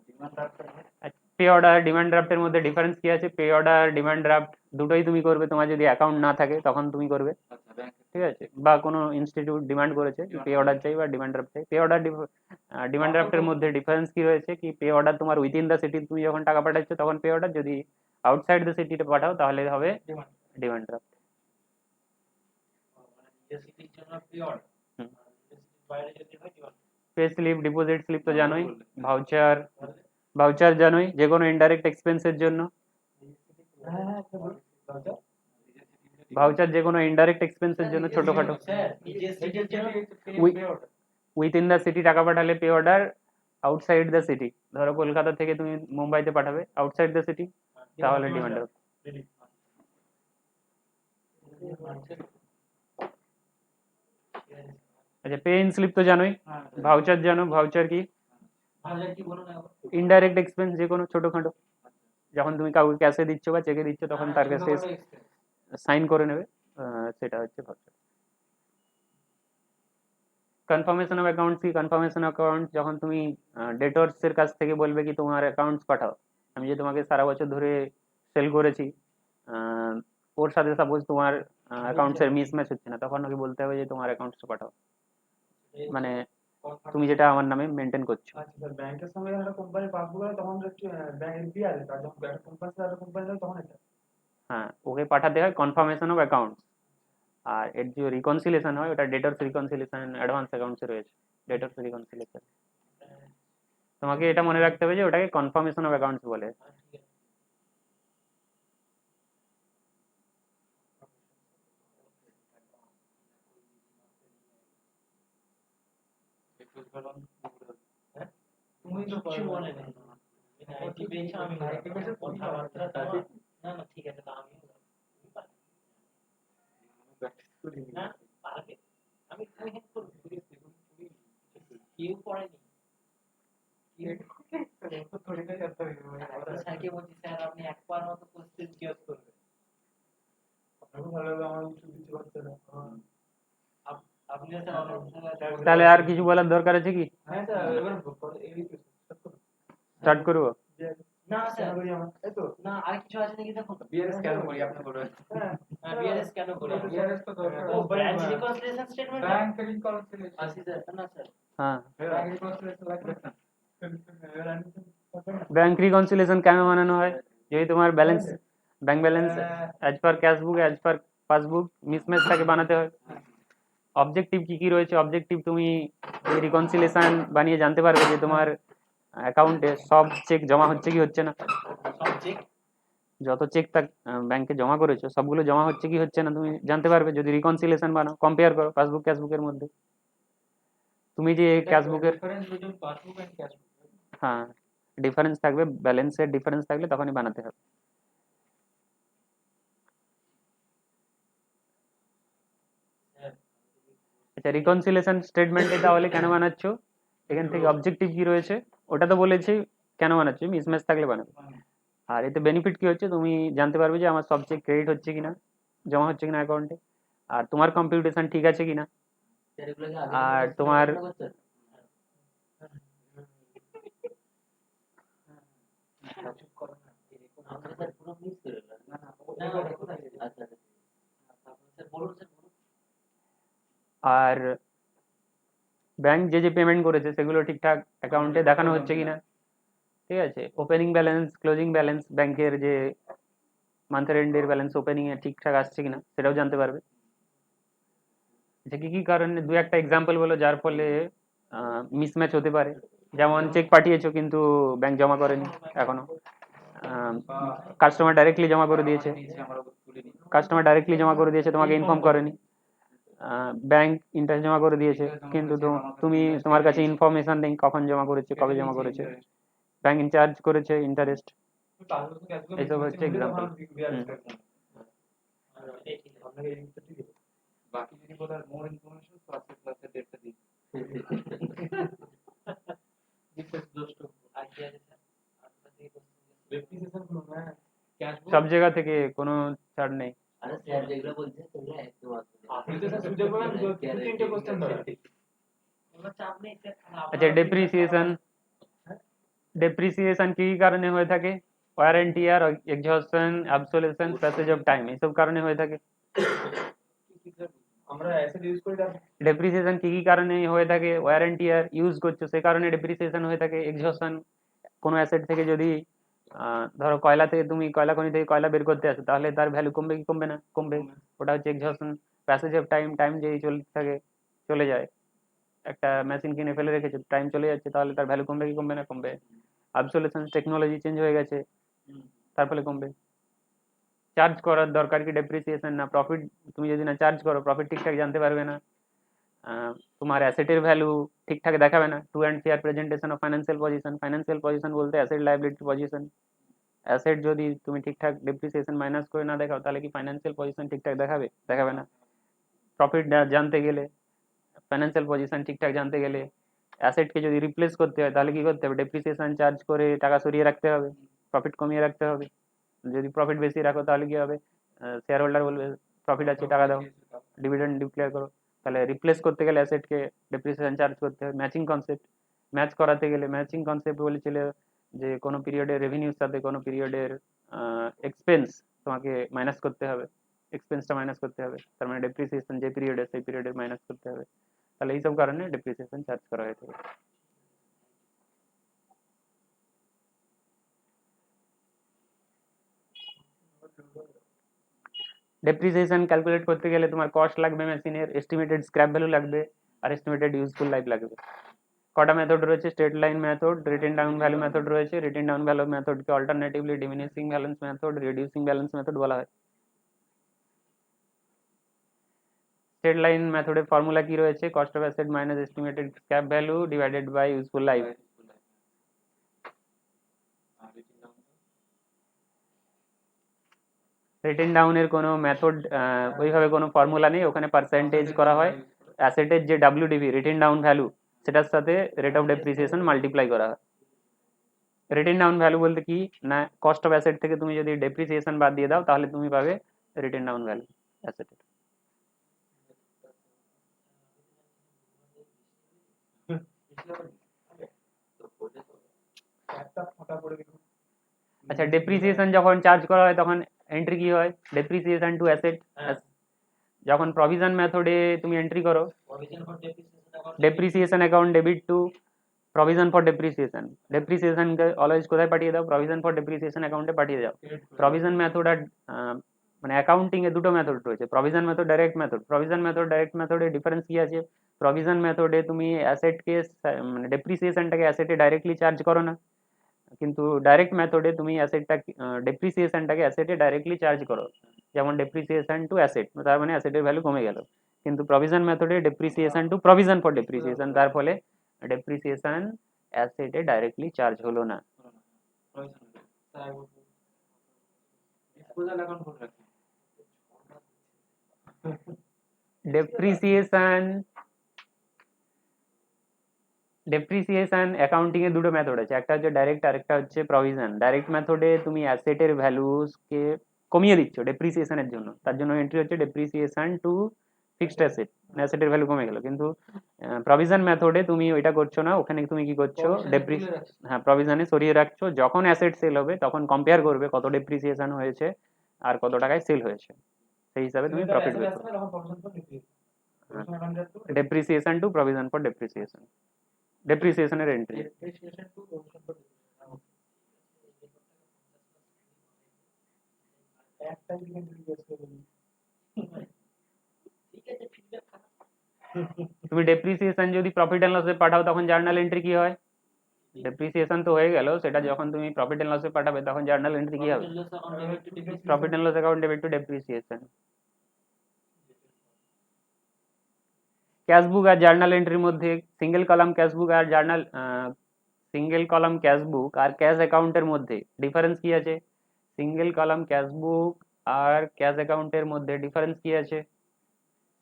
Demand draft pay order demand ড্রাফটের মধ্যে ডিফারেন্স কি আছে? পে অর্ডার ডিমান্ড ড্রাফট দুটোই তুমি করবে, তোমার যদি অ্যাকাউন্ট না থাকে তখন তুমি করবে, আচ্ছা ব্যাংক ঠিক আছে? বা কোনো ইনস্টিটিউট ডিমান্ড করেছে পে অর্ডার চাই বা ডিমান্ড ড্রাফট চাই। পে অর্ডার ডিমান্ড ড্রাফটের মধ্যে ডিফারেন্স কি রয়েছে? কি পে অর্ডার তোমার উইদিন দ্য সিটি তুমি যখন টাকা পাঠাচ্ছ তখন পে অর্ডার, যদি আউটসাইড দ্য সিটিতে পাঠাও তাহলে হবে ডিমান্ড। Demand draft. মানে নিজের সিটির জন্য পিওর। হুম। নিজের সিটির বাইরে যদি হয় demand. Pay slip, deposit slip তো জানোই, ভাউচার, ভাউচার জানোই যে কোনো ইনডাইরেক্ট এক্সপেন্সের জন্য। হ্যাঁ, একটা বলুন। দাদা? ভাউচার যে কোনো ইনডাইরেক্ট এক্সপেন্সের জন্য ছোটখাটো, স্যার নিজের সিটির জন্য উইথিন দ্য সিটি টাকা পাঠালে pay order, outside the city ধরো কলকাতা থেকে তুমি মুম্বাইতে পাঠাবে, আউটসাইড দ্য সিটি তাহলে ডিমান্ড ড্রাফট। আচ্ছা পে ইন স্লিপ তো জানোই, ভাউচার জানো, ভাউচার কি? ভাউচার কি বলুন একবার। ইনডাইরেক্ট এক্সপেন্স যে কোনো ছোটখাটো, যখন তুমি কাউকে ক্যাশে দিচ্ছ বা চেকে দিচ্ছ তখন তার কাছে ছোটখাটো expense। সাইন করে নেবে, সেটা হচ্ছে ভাউচার। কনফার্মেশন অফ অ্যাকাউন্টস কি? কনফার্মেশন অ্যাকাউন্ট যখন তুমি ডেটরস এর কাছ থেকে বলবে কি তোমার অ্যাকাউন্টস পাঠাও, আমি যে তোমাকে সারা বছর ধরে সেল করেছি, ওর সাথে সাপোজ তোমার অ্যাকাউন্টস এর মিসম্যাচ হচ্ছে না, তখন ওকে বলতে হবে যে তোমার অ্যাকাউন্টস পাঠাও, মানে তুমি যেটা আমার নামে মেনটেন করছো। আচ্ছা স্যার, ব্যাংকের সঙ্গে যখন একটা কোম্পানির পাসবুক আছে তখন হচ্ছে ব্যাংক এনপিআর, আর যখন একটা কোম্পানির সাথে একটা কোম্পানি তখন এটা। হ্যাঁ ওকে পাঠাতে হয় কনফার্মেশন অফ অ্যাকাউন্টস, আর এর যে রিকনসিলিয়েশন হয় ওটা ডেটরস রিকনসিলিয়েশন অ্যাডভান্স অ্যাকাউন্টসে রয়েছে, ডেটরস রিকনসিলিয়েশন। তোমাকে এটা মনে রাখতে হবে যে ওটাকে কনফার্মেশন অফ অ্যাকাউন্টস বলে। তুমি তো কিছু মনে নেই। নাইনটি পেয়েছো, আমি কথাবার্তা তাও না না ঠিক আছে, তা আমি না পারবে। আমি হেল্প করবো, কেউ পড়েনি। স্যারকে বলছি স্যার আপনি একবার মতো কোশ্চেন জিজ্ঞেস করবেন। আপনাকে ভালো লাগবে, আমার কিছু কিছু করতে না। আপনি স্যার অনেক তাহলে আর কিছু বলার দরকার আছে কি? হ্যাঁ স্যার, এবার এই স্টার্ট করবো? না স্যার, করি আমার, তাই তো? না আর কিছু আছে নাকি দেখুন। বিআরএস কেন করি আপনি বলবেন? হ্যাঁ, বিআরএস কেন করি? বিআরএস তো দরকার। ও branch reconciliation statement bank reconciliation. আসি স্যার, না স্যার হ্যাঁ ব্যাংক রিকনসিলিয়েশন লাগবে না। ব্যাংক রিকনসিলিয়েশন কেন বানানো হয়? যদি তোমার balance, bank balance as per cashbook as per passbook mismatch থাকে বানাতে হয়। অবজেক্টিভ কি কি রয়েছে? অবজেক্টিভ তুমি এই রিকনসিলিয়েশন বানিয়ে জানতে পারবে যে তোমার অ্যাকাউন্টে সব চেক জমা হচ্ছে কি হচ্ছে না, সাবজেক্ট যত চেক ব্যাংকে জমা করেছো সবগুলো জমা হচ্ছে কি হচ্ছে না তুমি জানতে পারবে যদি রিকনসিলিয়েশন বানাও, কম্পেয়ার করো পাসবুক ক্যাশবুকের মধ্যে। তুমি যে ক্যাশবুকের, difference between passbook and cashbook. হ্যাঁ ডিফারেন্স থাকবে, ব্যালেন্সের ডিফারেন্স থাকলে তখনই বানাতে হবে। আচ্ছা রিকনসিলিয়েশন স্টেটমেন্টে তাহলে কেন বানাচ্ছ? এখান থেকে অবজেক্টিভ কি রয়েছে ওটা তো বলেছি, কেন বানাচ্ছি? মিসম্যাচ থাকলে বানাবে। আর এতে বেনিফিট কি হচ্ছে, তুমি জানতে পারবে যে আমার সব চেক ক্রেডিট হচ্ছে কিনা, জমা হচ্ছে কিনা অ্যাকাউন্টে, আর তোমার কম্পিউটেশন ঠিক আছে কিনা, আর তোমার চুপ করো না, এরকম আমাদের স্যার পুরো মিস করে গেল। না না আচ্ছা আচ্ছা তারপরে স্যার বলুন স্যার বলুন। আর ব্যাংক যে যে পেমেন্ট করেছে সেগুলো ঠিকঠাক অ্যাকাউন্টে দেখানো হচ্ছে কিনা, ঠিক আছে, ওপেনিং ব্যালেন্স, ক্লোজিং ব্যালেন্স, ব্যাংকের যে মান্থের এন্ডের ব্যালেন্স ওপেনিং এ ঠিকঠাক আসছে কিনা সেটাও জানতে পারবে। আচ্ছা, কি কি কারণে দু একটা এক্সাম্পল বলো যার ফলে মিসম্যাচ হতে পারে, যেমন চেক পাঠিয়েছো কিন্তু ব্যাংক জমা করেনি এখনো, কাস্টমার ডাইরেক্টলি জমা করে দিয়েছে, আমরা তুলিনি। তোমাকে ইনফর্ম করেনি, ব্যাংক ইন্টারেস্ট জমা করে দিয়েছে কিন্তু তুমি, তোমার কাছে ইনফরমেশন নেই কখন জমা করেছে, কবে জমা করেছে, ব্যাংক ইনচার্জ করেছে ইন্টারেস্ট, এইসব হচ্ছে এক্সাম্পল। আপনাকে এই উত্তরটি দেবো। বাকি যদি বলার মোর ইনফরমেশন তো আছে ক্লাসের ডেটটা দিই। দুষ্ট আইডিয়া আছে স্যার, আপনার থেকে কোশ্চেন রেপ্রিসিয়েশন করুন না, ক্যাশ সব জায়গা থেকে কোনো ছাড় নেই। আরে স্যার যেগুলো বলছে সেগুলো একদম আসবে। আপনি তো স্যার সুযোগ পাবেন দু তিনটে কোশ্চেন ধরার। কোনো চাপ নেই স্যার। আচ্ছা, ডেপ্রিসিয়েশন কি কারণে হয়ে থাকে, wear and tear, exhaustion, obsolescence, passage of time, এইসব কারণে হয়ে থাকে। আমরা অ্যাসেট ইউজ করি তার ডেপ্রিসিয়েশন কি কি কারণে হয়ে থাকে, ওয়ার এন্ড টিয়ার ইউজ করছো সে কারণে ডেপ্রিসিয়েশন হয়ে থাকে, এক্সহস্টন কোনো অ্যাসেট থেকে যদি ধরো কয়লা থেকে তুমি কয়লা খনি থেকে কয়লা বের করতে আসো তাহলে তার ভ্যালু কমবে কি কমবে না, কমবে, ওটা হচ্ছে এক্সহস্টন। প্যাসেজ অফ টাইম, টাইম যেই চলতে থাকে চলে যায়, একটা মেশিন কিনে ফেলে রেখেছে, টাইম চলে যাচ্ছে তাহলে তার ভ্যালু কমবে কি কমবে না, কমবে। অবসোলেশন, টেকনোলজি চেঞ্জ হয়ে গেছে তার ফলে কমবে। চার্জ করার দরকার কি ডেপ্রিসিয়েশন না, প্রফিট তুমি যদি না চার্জ করো প্রফিট ঠিকঠাক জানতে পারবে না, তোমার অ্যাসেটের ভ্যালু ঠিকঠাক দেখাবে না। True and fair presentation of financial position, financial position বলতে অ্যাসেট লায়াবিলিটি পজিশন, অ্যাসেট যদি তুমি ঠিকঠাক ডেপ্রিসিয়েশন মাইনাস করে না দেখাও তাহলে কি ফাইন্যান্সিয়াল পজিশন ঠিকঠাক দেখাবে, দেখাবে না। প্রফিট জানতে গেলে, ফাইন্যান্সিয়াল পজিশন ঠিকঠাক জানতে গেলে, অ্যাসেটকে যদি রিপ্লেস করতে হয় তাহলে কি করতে হবে, ডেপ্রিসিয়েশন চার্জ করে টাকা সরিয়ে রাখতে হবে, প্রফিট কমিয়ে রাখতে হবে। যদি প্রফিট বেশি রাখো তাহলে কি হবে, শেয়ার হোল্ডার বলবে প্রফিট আছে টাকা দাও, ডিভিডেন্ড ডিক্লেয়ার করো। তাহলে রিপ্লেস করতে গেলে অ্যাসেটকে ডেপ্রিসিয়েশন চার্জ করতে হবে। ম্যাচিং কনসেপ্ট, ম্যাচ করাতে গেলে ম্যাচিং কনসেপ্ট বলেছিল যে কোনো পিরিয়ডের রেভিনিউর সাথে কোনো পিরিয়ডের এক্সপেন্স তোমাকে মাইনাস করতে হবে, এক্সপেন্সটা মাইনাস করতে হবে, তার মানে ডেপ্রিসিয়েশন যে পিরিয়ডে সেই পিরিয়ডে মাইনাস করতে হবে। তাহলে এইসব কারণে ডেপ্রিসিয়েশন চার্জ করা হয়ে থাকে। ডেপ্রিসিয়েশন ক্যালকুলেট করতে গেলে তোমার কস্ট লাগবে মেশিনের, এস্টিমেটেড স্ক্র্যাপ ভ্যালু লাগবে, আর এস্টিমেটেড ইউজফুল লাইফ লাগবে। কটা মেথড রয়েছে, straight line method, written down value method রয়েছে। রিটেন ডাউন ভ্যালু মেথডকে alternatively diminishing balance method, reducing balance method বলা হয়। স্ট্রেট লাইন মেথডের ফর্মুলা কি রয়েছে, cost of asset minus estimated scrap value divided by useful life. Written ডাউনের কোনো method ওইভাবে কোনো ফর্মুলা নেই, ওখানে পার্সেন্টেজ করা হয়, অ্যাসেটের যে ডাব্লিউডিভি রিটেন ডাউন ভ্যালু সেটার সাথে রেট অফ ডেপ্রিসিয়েশন মাল্টিপ্লাই করা হয়। রিটেন ডাউন ভ্যালু বলতে কি না, কস্ট অফ অ্যাসেট থেকে তুমি যদি ডেপ্রিসিয়েশন বাদ দিয়ে দাও তাহলে তুমি পাবে রিটেন ডাউন ভ্যালু অ্যাসেটের। একটা ফোঁটা পড়ে গেল। আচ্ছা, ডেপ্রিসিয়েশন যখন চার্জ করা হয় তখন এন্ট্রি কি হয়, ডেপ্রিসিয়েশন টু অ্যাসেট। যখন প্রভিশন মেথডে তুমি এন্ট্রি করো, provision for depreciation depreciation account debit to provision for depreciation, ডেপ্রিসিয়েশনকে অলওয়েজ কোথায় পাঠিয়ে দাও, প্রভিশন ফর ডেপ্রিসিয়েশন অ্যাকাউন্টে পাঠিয়ে দাও। প্রভিশন মেথড আর মানে অ্যাকাউন্টিং এ দুটো মেথড রয়েছে, provision method, direct method. Provision method direct মেথডে ডিফারেন্স কি আছে, প্রভিশন মেথডে তুমি অ্যাসেটকে মানে ডেপ্রিসিয়েশনটাকে অ্যাসেটে ডাইরেক্টলি চার্জ করো না, কিন্তু ডাইরেক্ট মেথডে তুমি অ্যাসেটটা ডেপ্রিসিয়েশনটাকে অ্যাসেটে ডাইরেক্টলি চার্জ করো, যেমন ডেপ্রিসিয়েশন টু অ্যাসেট, তার মানে অ্যাসেটের ভ্যালু কমে গেল। কিন্তু প্রভিশন মেথডে depreciation to provision for depreciation, তার ফলে ডেপ্রিসিয়েশন অ্যাসেটে ডাইরেক্টলি চার্জ হলো না। ডিসপোজাল অ্যাকাউন্ট করে রাখি। ডেপ্রিসিয়েশন ডেপ্রিসিয়েশন অ্যাকাউন্টিং এর দুটো মেথড আছে, একটা হচ্ছে ডাইরেক্ট আর একটা হচ্ছে প্রভিশন। ডাইরেক্ট মেথডে তুমি অ্যাসেটের ভ্যালুস কে কমিয়ে দিচ্ছ ডেপ্রিসিয়েশনের জন্য, তার জন্য এন্ট্রি হচ্ছে ডেপ্রিসিয়েশন টু ফিক্সড অ্যাসেট, অ্যাসেটের ভ্যালু কমে গেল। কিন্তু প্রভিশন মেথডে তুমি ওইটা করছো না, ওখানে তুমি কি করছো হ্যাঁ প্রভিশনে সরিয়ে রাখছো, যখন অ্যাসেট সেল হবে তখন কম্পেয়ার করবে কত ডেপ্রিসিয়েশন হয়েছে আর কত টাকায় সেল হয়েছে, সেই হিসাবে তুমি প্রফিট বের করবে। Depreciation to provision for depreciation, ডেপ্রিসিয়েশনের এন্ট্রি। তুমি ডেপ্রিসিয়েশন যদি প্রফিট এন্ড লসে পাঠাও তখন জার্নাল এন্ট্রি কি হয়? ডেপ্রিসিয়েশন তো হয়ে গেল, সেটা যখন তুমি প্রফিট এন্ড লসে পাঠাবে তখন জার্নাল এন্ট্রি কি হবে? Profit and loss account debit to depreciation. Cashbook আর জার্নাল এন্ট্রির মধ্যে সিঙ্গেল কলাম ক্যাশবুক আর জার্নাল সিঙ্গেল কলাম ক্যাশবুক আর ক্যাশ অ্যাকাউন্টের মধ্যে ডিফারেন্স কি আছে? সিঙ্গেল কলাম ক্যাশবুক আর ক্যাশ অ্যাকাউন্টের মধ্যে ডিফারেন্স কি আছে?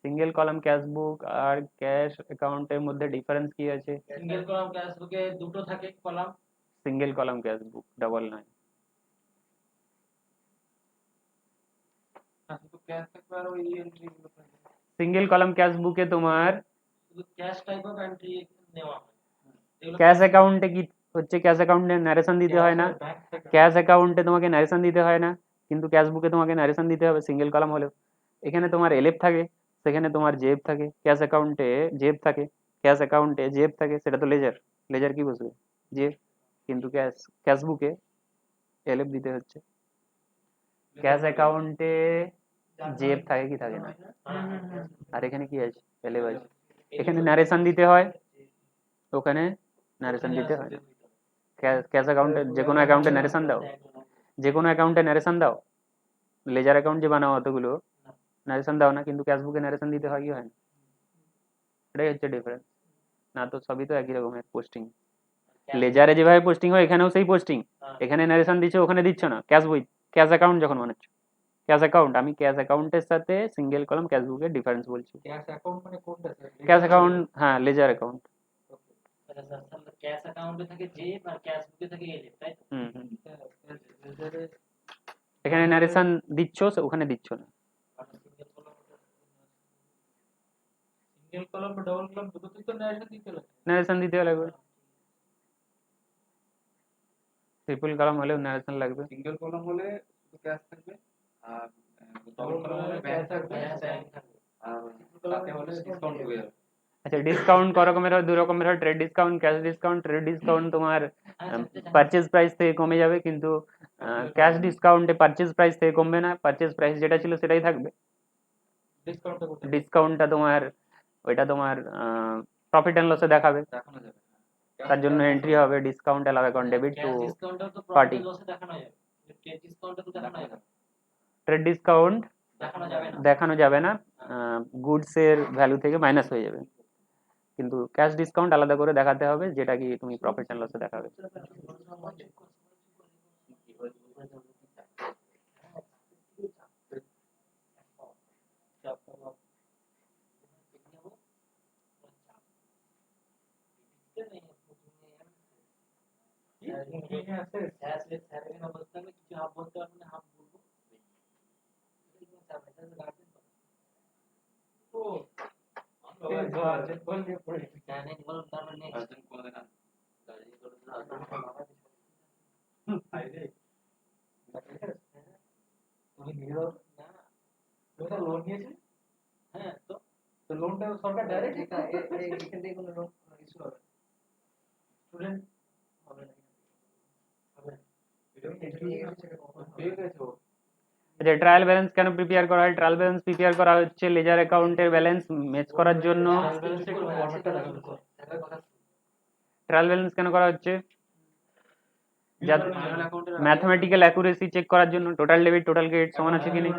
সিঙ্গেল কলাম ক্যাশবুক আর ক্যাশ অ্যাকাউন্টের মধ্যে ডিফারেন্স কি আছে? সিঙ্গেল কলাম ক্যাশবুকে দুটো থাকে column, single column cashbook double নয়। শুধু ক্যাশ থাকবে আর ওই এন্ট্রি গুলো থাকবে। সিঙ্গেল কলাম ক্যাশবুকে তোমার শুধু ক্যাশ টাইপ অফ এন্ট্রি নেওয়া হয়। ক্যাশ অ্যাকাউন্টে কি হচ্ছে, ক্যাশ অ্যাকাউন্টে ন্যারেশন দিতে হয় না, ক্যাশ অ্যাকাউন্টে তোমাকে ন্যারেশন দিতে হয় না, কিন্তু ক্যাশবুকে তোমাকে ন্যারেশন দিতে হবে সিঙ্গেল কলাম হলেও। এখানে তোমার এলএফ থাকে, সেখানে তোমার জেএফ থাকে, ক্যাশ অ্যাকাউন্টে জেএফ থাকে, ক্যাশ অ্যাকাউন্টে জেএফ থাকে, সেটা তো লেজার, লেজার কি বসবে জেএফ, কিন্তু ক্যাশবুকে এলএফ দিতে হচ্ছে। ক্যাশ অ্যাকাউন্টে জেএফ থাকে কি থাকে না, আর এখানে কি আছে এলএফ আছে। এখানে ন্যারেশন দিতে হয়, ওখানে ন্যারেশন দিতে হয় না। ক্যাশ অ্যাকাউন্টে যে কোনো অ্যাকাউন্টে ন্যারেশন দাও, যে কোনো অ্যাকাউন্টে ন্যারেশন দাও, লেজার অ্যাকাউন্ট যে বানাও অতগুলো ন্যারেশন দাও না, কিন্তু ক্যাশবুকে ন্যারেশন দিতে হয় কি হয় না, এটাই হচ্ছে ডিফারেন্স। না তো সবই তো একই রকমের পোস্টিং, লেজারে যেভাবে পোস্টিং হয় এখানেও সেই পোস্টিং, এখানে ন্যারেশন দিচ্ছ ওখানে দিচ্ছ না। ক্যাশ বই ক্যাশ অ্যাকাউন্ট যখন বানাচ্ছ, ক্যাশ অ্যাকাউন্ট, আমি ক্যাশ অ্যাকাউন্টের সাথে সিঙ্গেল কলাম ক্যাশবুকের ডিফারেন্স বলছি। ক্যাশ অ্যাকাউন্ট মানে কোনটা স্যার? ক্যাশ অ্যাকাউন্ট হ্যাঁ লেজার অ্যাকাউন্ট। ক্যাশ অ্যাকাউন্টে থাকে জে আর ক্যাশবুকে থাকে এল, তাই তো? এখানে ন্যারেশন দিচ্ছ ওখানে দিচ্ছ না। সিঙ্গেল কলাম বা ডাবল কলাম দুটোতেই তো ন্যারেশন দিতে লাগে। ন্যারেশন দিতে লাগবে, ট্রিপল কলাম হলেও ন্যারেশন লাগবে। সিঙ্গেল কলাম হলে শুধু ক্যাশ থাকবে, আর ডাবল কলাম হলে ব্যাংক থাকবে, আর তাতে হলে ডিসকাউন্ট হয়ে যাবে। আচ্ছা ডিসকাউন্ট ক রকমের হয়? দু রকমের হয়, trade discount, cash discount. Trade discount তোমার পারচেজ প্রাইস থেকে কমে যাবে, কিন্তু ক্যাশ ডিসকাউন্টে পারচেজ প্রাইস থেকে কমবে না, পারচেজ প্রাইস যেটা ছিল সেটাই থাকবে। ডিসকাউন্টটা করতে ডিসকাউন্টটা তোমার ওইটা তোমার প্রফিট এন্ড লসে দেখাবে, দেখানো যাবে। তার জন্য এন্ট্রি হবে discount allow account debit to cash ডিসকাউন্টটা তো পার্টি। প্রফিট লসে দেখানো যাবে, ট্রেড ডিসকাউন্টটা তো দেখানো যাবে না। ট্রেড ডিসকাউন্ট দেখানো যাবে না, দেখানো যাবে না, গুডস এর ভ্যালু থেকে মাইনাস হয়ে যাবে, কিন্তু ক্যাশ ডিসকাউন্ট আলাদা করে দেখাতে হবে, যেটা কি তুমি প্রফিট এন্ড লসে দেখাবে। লোন নিয়েছে, হ্যাঁ তো তো লোনটা সরকার ডাইরেক্ট এখান থেকে কোনো লোন ইস্যু হবে স্টুডেন্ট হবে না, হবে না, এটা পেয়ে গেছে ও। আচ্ছা ট্রায়াল ব্যালেন্স কেন প্রিপেয়ার করা হয়? ট্রায়াল ব্যালেন্স প্রিপেয়ার করা হচ্ছে লেজার অ্যাকাউন্টের ব্যালেন্স ম্যাচ করার জন্য। ট্রায়াল ব্যালেন্স কেন করা হচ্ছে? ম্যাথমেটিক্যাল অ্যাকুরেসি চেক করার জন্য, টোটাল ডেবিট টোটাল ক্রেডিট সমান আছে কি নেই,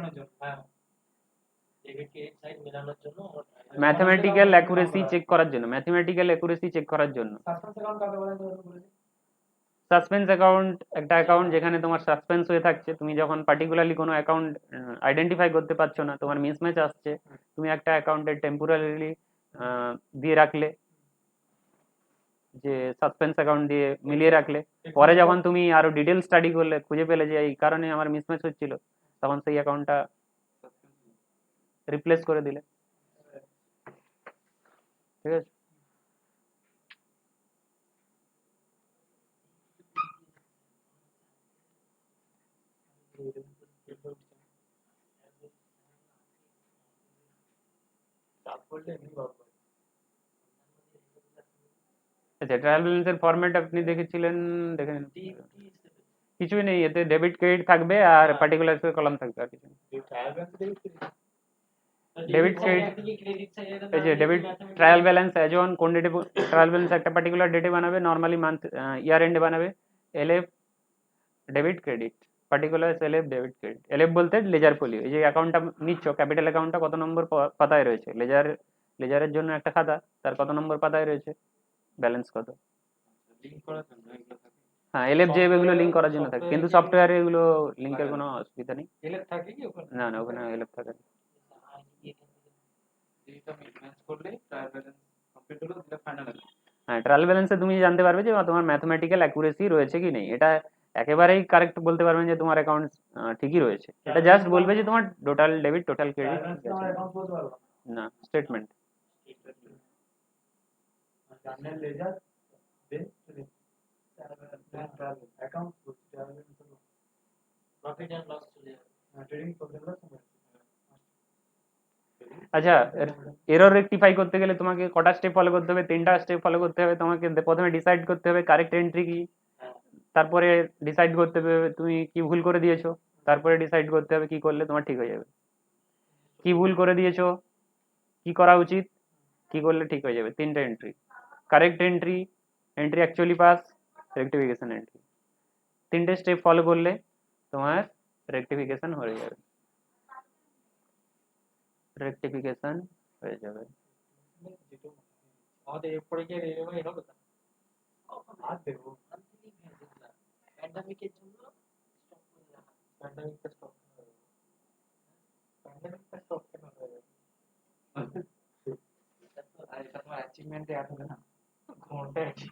ডেবিট ক্রেডিট সাইড মেলানোর জন্য ম্যাথমেটিক্যাল অ্যাকুরেসি চেক করার জন্য, ম্যাথমেটিক্যাল অ্যাকুরেসি চেক করার জন্য। সাসপেন্স অ্যাকাউন্ট কাকে বলে বলেছে? সাসপেন্স অ্যাকাউন্ট একটা অ্যাকাউন্ট যেখানে তোমার সাসপেন্স হয়ে থাকছে, তুমি যখন পার্টিকুলারলি কোনো অ্যাকাউন্ট আইডেন্টিফাই করতে পারছো না, তোমার মিসম্যাচ আসছে, তুমি একটা অ্যাকাউন্টে টেম্পোরারিলি দিয়ে রাখলে, যে সাসপেন্স অ্যাকাউন্ট দিয়ে মিলিয়ে রাখলে পরে যখন তুমি আরো ডিটেল স্টাডি করলে খুঁজে পেলে যে এই কারণে আমার মিসম্যাচ হচ্ছিল, তখন সেই অ্যাকাউন্টটা রিপ্লেস করে দিলে। ঠিক আছে। চাপ করলে এমনি বার করে। আচ্ছা, ট্রায়াল ব্যালেন্সের ফরম্যাট আপনি দেখেছিলেন, দেখে নিন। কিছুই নেই, এতে ডেবিট ক্রেডিট থাকবে আর পার্টিকুলার কলাম থাকবে, আর কিছু নেই। এই ট্রায়াল ব্যালেন্স দেখেছি। ডেবিট ক্রেডিট, এই যে debit trial balance as on কোন ডেটে ট্রায়াল ব্যালেন্স একটা পার্টিকুলার ডেটে বানাবে, নর্মালি মান্থ ইয়ার এন্ডে বানাবে। LF debit credit, particular LF debit credit. LF বলতে লেজার ফোলিও, এই যে অ্যাকাউন্টটা নিচ্ছ ক্যাপিটাল অ্যাকাউন্টটা কত নম্বর পাতায় রয়েছে, লেজারের জন্য একটা খাতা, তার কত নম্বর পাতায় রয়েছে, ব্যালেন্স কত। লিংক করার জন্য এগুলো থাকে। হ্যাঁ, এলএফ যে এগুলো লিঙ্ক করার জন্য থাকে, কিন্তু সফটওয়্যারে এগুলো লিঙ্কের কোনো অসুবিধা নেই। এলে থাকে কি ওখানে? না না, ওখানে এলএফ থাকে না। এইটা ম্যাচ করলে ট্রায়াল ব্যালেন্স কমপ্লিট হলো, দিলে ফাইনাল। হ্যাঁ, ট্রায়াল ব্যালেন্সে তুমি জানতে পারবে যে তোমার ম্যাথমেটিক্যাল অ্যাকুরেসি রয়েছে কি নেই। এটা একেবারেই কারেক্ট বলতে পারবেন যে তোমার অ্যাকাউন্ট ঠিকই রয়েছে, এটা জাস্ট বলবে যে তোমার total debit total credit trial balance আমার অ্যাকাউন্ট বলতে পারবো না, স্টেটমেন্ট। না। Journal ledger then trial account trial balance profit and loss চলে যাবে। ট্রেডিং প্রবলেম সময়। আচ্ছা, এরর রেকটিফাই করতে গেলে তোমাকে কটা স্টেপ ফলো করতে হবে? 3টা স্টেপ ফলো করতে হবে তোমাকে। প্রথমে ডিসাইড করতে হবে কারেক্ট এন্ট্রি কি, তারপরে ডিসাইড করতে হবে তুমি কি ভুল করে দিয়েছো, তারপরে ডিসাইড করতে হবে কি করলে তোমার ঠিক হয়ে যাবে। কি ভুল করে দিয়েছো, কি করা উচিত, কি করলে ঠিক হয়ে যাবে। 3টা entry, correct entry, entry actually pass, rectification entry. 3টে স্টেপ ফলো করলে তোমার রেকটিফিকেশন হয়ে যাবে, রেকটিফিকেশন হয়ে যাবে। আমাদের এরপরে গিয়ে রেলওয়ে হবে না। আর দেখো প্যান্ডামিকের জন্য স্টপ করে রাখা। প্যান্ডামিকটা স্টপ করে দেবো। প্যান্ডামিকটা স্টপ কেন হয়ে যাবে? আর এটা তোমার অ্যাচিভমেন্টে অ্যাড হবে না। ঘন্টা আছে।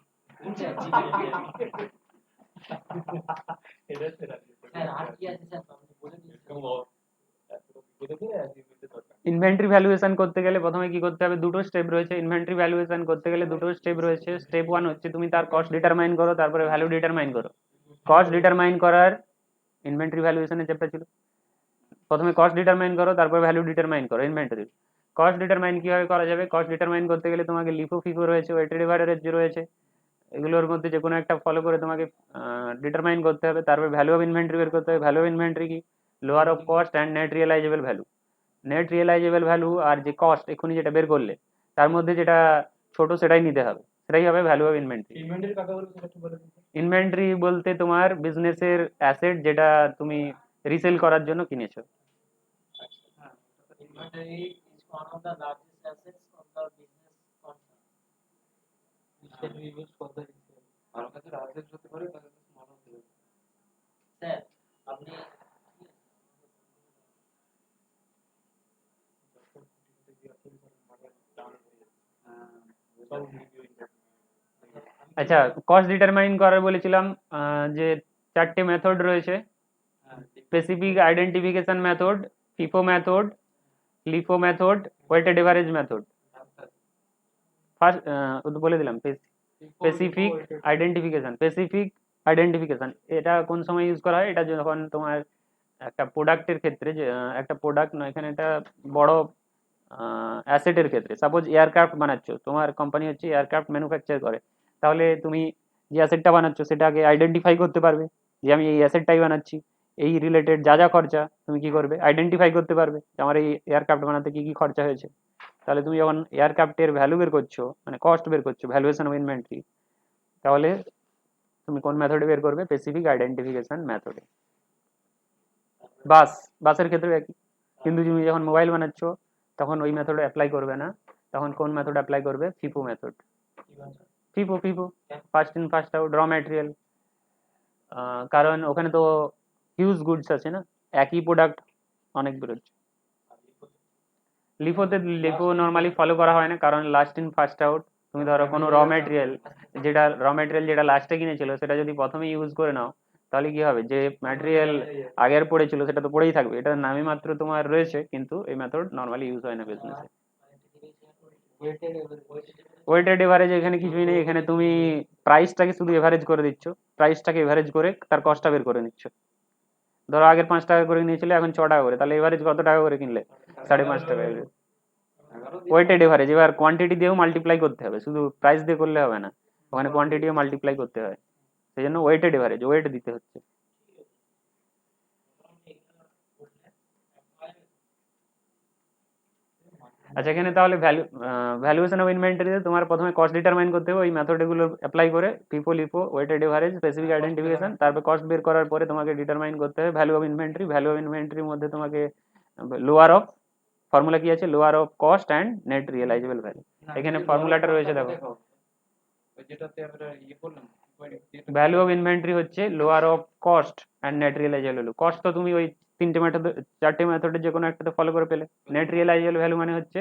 এটা সেরা স্যার আর কি আছে স্যার, আপনি বলে দিন। ইনভেন্টরি ভ্যালুয়েশন করতে গেলে প্রথমে কি করতে হবে, দুটো স্টেপ রয়েছে। ইনভেন্টরি ভ্যালুয়েশন করতে গেলে দুটো স্টেপ রয়েছে। স্টেপ 1 হচ্ছে তুমি তার কস্ট ডিটারমাইন করো, তারপরে ভ্যালু ডিটারমাইন করো। কস্ট ডিটারমাইন করার ইনভেন্টরি ভ্যালুয়েশনের চ্যাপ্টার ছিল। প্রথমে কস্ট ডিটারমাইন করো, তারপরে ভ্যালু ডিটারমাইন করো ইনভেন্টরি। কস্ট ডিটারমাইন কিভাবে করা যাবে, কস্ট ডিটারমাইন করতে গেলে তোমাকে লিফো ফিফো রয়েছে, ওয়েটেড এভারেজ রয়েছে, এগুলোর মধ্যে যে কোনো একটা ফলো করে তোমাকে ডিটারমাইন করতে হবে। তারপরে ভ্যালু অফ ইনভেন্টরি বের করতে হবে। ভ্যালু অফ ইনভেন্টরি কি, lower of cost and net realisable value. Net realisable value আর যে কস্ট এক্ষুনি যেটা বের করলে তার মধ্যে যেটা ছোট সেটাই নিতে হবে, সেটাই হবে ভ্যালু অফ ইনভেন্টরি। ইনভেন্টরি কাকে বলে সেটা একটু বলে দিন। ইনভেন্টরি বলতে তোমার বিজনেসের অ্যাসেট যেটা তুমি রিসেল করার জন্য কিনেছো। Inventory is one of the largest assets of the business concern. Which can be used for the resale. কারো কাছে largest হতে পারে, কারো কাছে small হতে পারে। স্যার আপনি আচ্ছা, কস্ট ডিটারমাইন করার বলেছিলাম যে 4টে মেথড রয়েছে। Specific identification method, FIFO method, LIFO method, weighted average method. First বলে দিলাম স্পেসিফিক আইডেন্টিফিকেশন এটা কোন সময় ইউজ করা হয়, এটা যখন তোমার একটা প্রোডাক্টের ক্ষেত্রে, যে একটা প্রোডাক্ট নয়, এখানে একটা বড় অ্যাসেটের ক্ষেত্রে, সাপোজ এয়ারক্রাফট বানাচ্ছ, তোমার কোম্পানি হচ্ছে এয়ারক্রাফট ম্যানুফ্যাকচার করে, তাহলে তুমি যে অ্যাসেটটা বানাচ্ছ সেটাকে আইডেন্টিফাই করতে পারবে যে আমি এই অ্যাসেটটাই বানাচ্ছি, এই রিলেটেড যা যা খরচা তুমি কি করবে আইডেন্টিফাই করতে পারবে যে আমার এই এয়ারক্রাফট বানাতে কি কি খরচা হয়েছে। তাহলে তুমি যখন এয়ারক্রাফটের ভ্যালু বের করছো, মানে কস্ট বের করছো, ভ্যালুয়েশন অফ ইনভেন্টরি, তাহলে তুমি কোন মেথডে বের করবে, স্পেসিফিক আইডেন্টিফিকেশন মেথডে। বাসের ক্ষেত্রে একই, কিন্তু তুমি যখন মোবাইল বানাচ্ছ তখন ওই মেথড অ্যাপ্লাই করবে না, তখন কোন মেথড অ্যাপ্লাই করবে, FIFO method. FIFO first in first out, র ম্যাটেরিয়াল, কারণ ওখানে তো হিউজ গুডস আছে না, একই প্রোডাক্ট অনেক বেরোচ্ছে। লিফো নর্মালি ফলো করা হয় না, কারণ লাস্ট ইন ফার্স্ট আউট। তুমি ধরো কোনো র ম্যাটেরিয়াল, যেটা র ম্যাটেরিয়াল যেটা লাস্টে কিনেছিল সেটা যদি প্রথমে ইউজ করে নাও তাহলে কি হবে, যে ম্যাটেরিয়াল আগের পড়েছিল সেটা তো পড়েই থাকবে, এটা নামে মাত্র তোমার রয়েছে কিন্তু এই মেথড নর্মালি ইউজ হয় না বিজনেসে। ওয়েটেড এভারেজ এখানে কিছুই নেই, এখানে তুমি প্রাইসটাকে শুধু এভারেজ করে দিচ্ছ, প্রাইসটাকে এভারেজ করে তার কস্টটা বের করে নিচ্ছ। ধরো আগের 5 টাকা করে নিয়েছিলে, এখন 6 টাকা করে, তাহলে এভারেজ কত টাকা করে কিনলে, 5.5 টাকা। ওয়েটেড এভারেজ এবার কোয়ান্টিটি দিয়েও মাল্টিপ্লাই করতে হবে, শুধু প্রাইস দিয়ে করলে হবে না, ওখানে কোয়ান্টিটিও মাল্টিপ্লাই করতে হয়, সেই জন্য ওয়েটেড এভারেজ ওয়েট দিতে হচ্ছে। আচ্ছা, এখানে তাহলে ভ্যালুয়েশন অফ ইনভেন্টরিতে তোমার প্রথমে কস্ট ডিটারমাইন করতে হবে ওই মেথডগুলো অ্যাপ্লাই করে, FIFO LIFO weighted average specific identification, তারপর কস্ট বের করার পরে তোমাকে ডিটারমাইন করতে হবে value of inventory. Value of ইনভেন্টরির মধ্যে তোমাকে লোয়ার অফ, ফর্মুলা কি আছে, lower of cost and net realisable value, এখানে ফর্মুলাটা রয়েছে দেখো। যেটাতে আমরা ইয়ে করলাম ভ্যালু অফ ইনভেন্টরি হচ্ছে lower of cost and net realisable value. Cost তো তুমি ওই 4টে মেথডের যে কোনো একটাতে ফলো করে পেলে। নেট রিয়েলাইজেবল ভ্যালু মানে হচ্ছে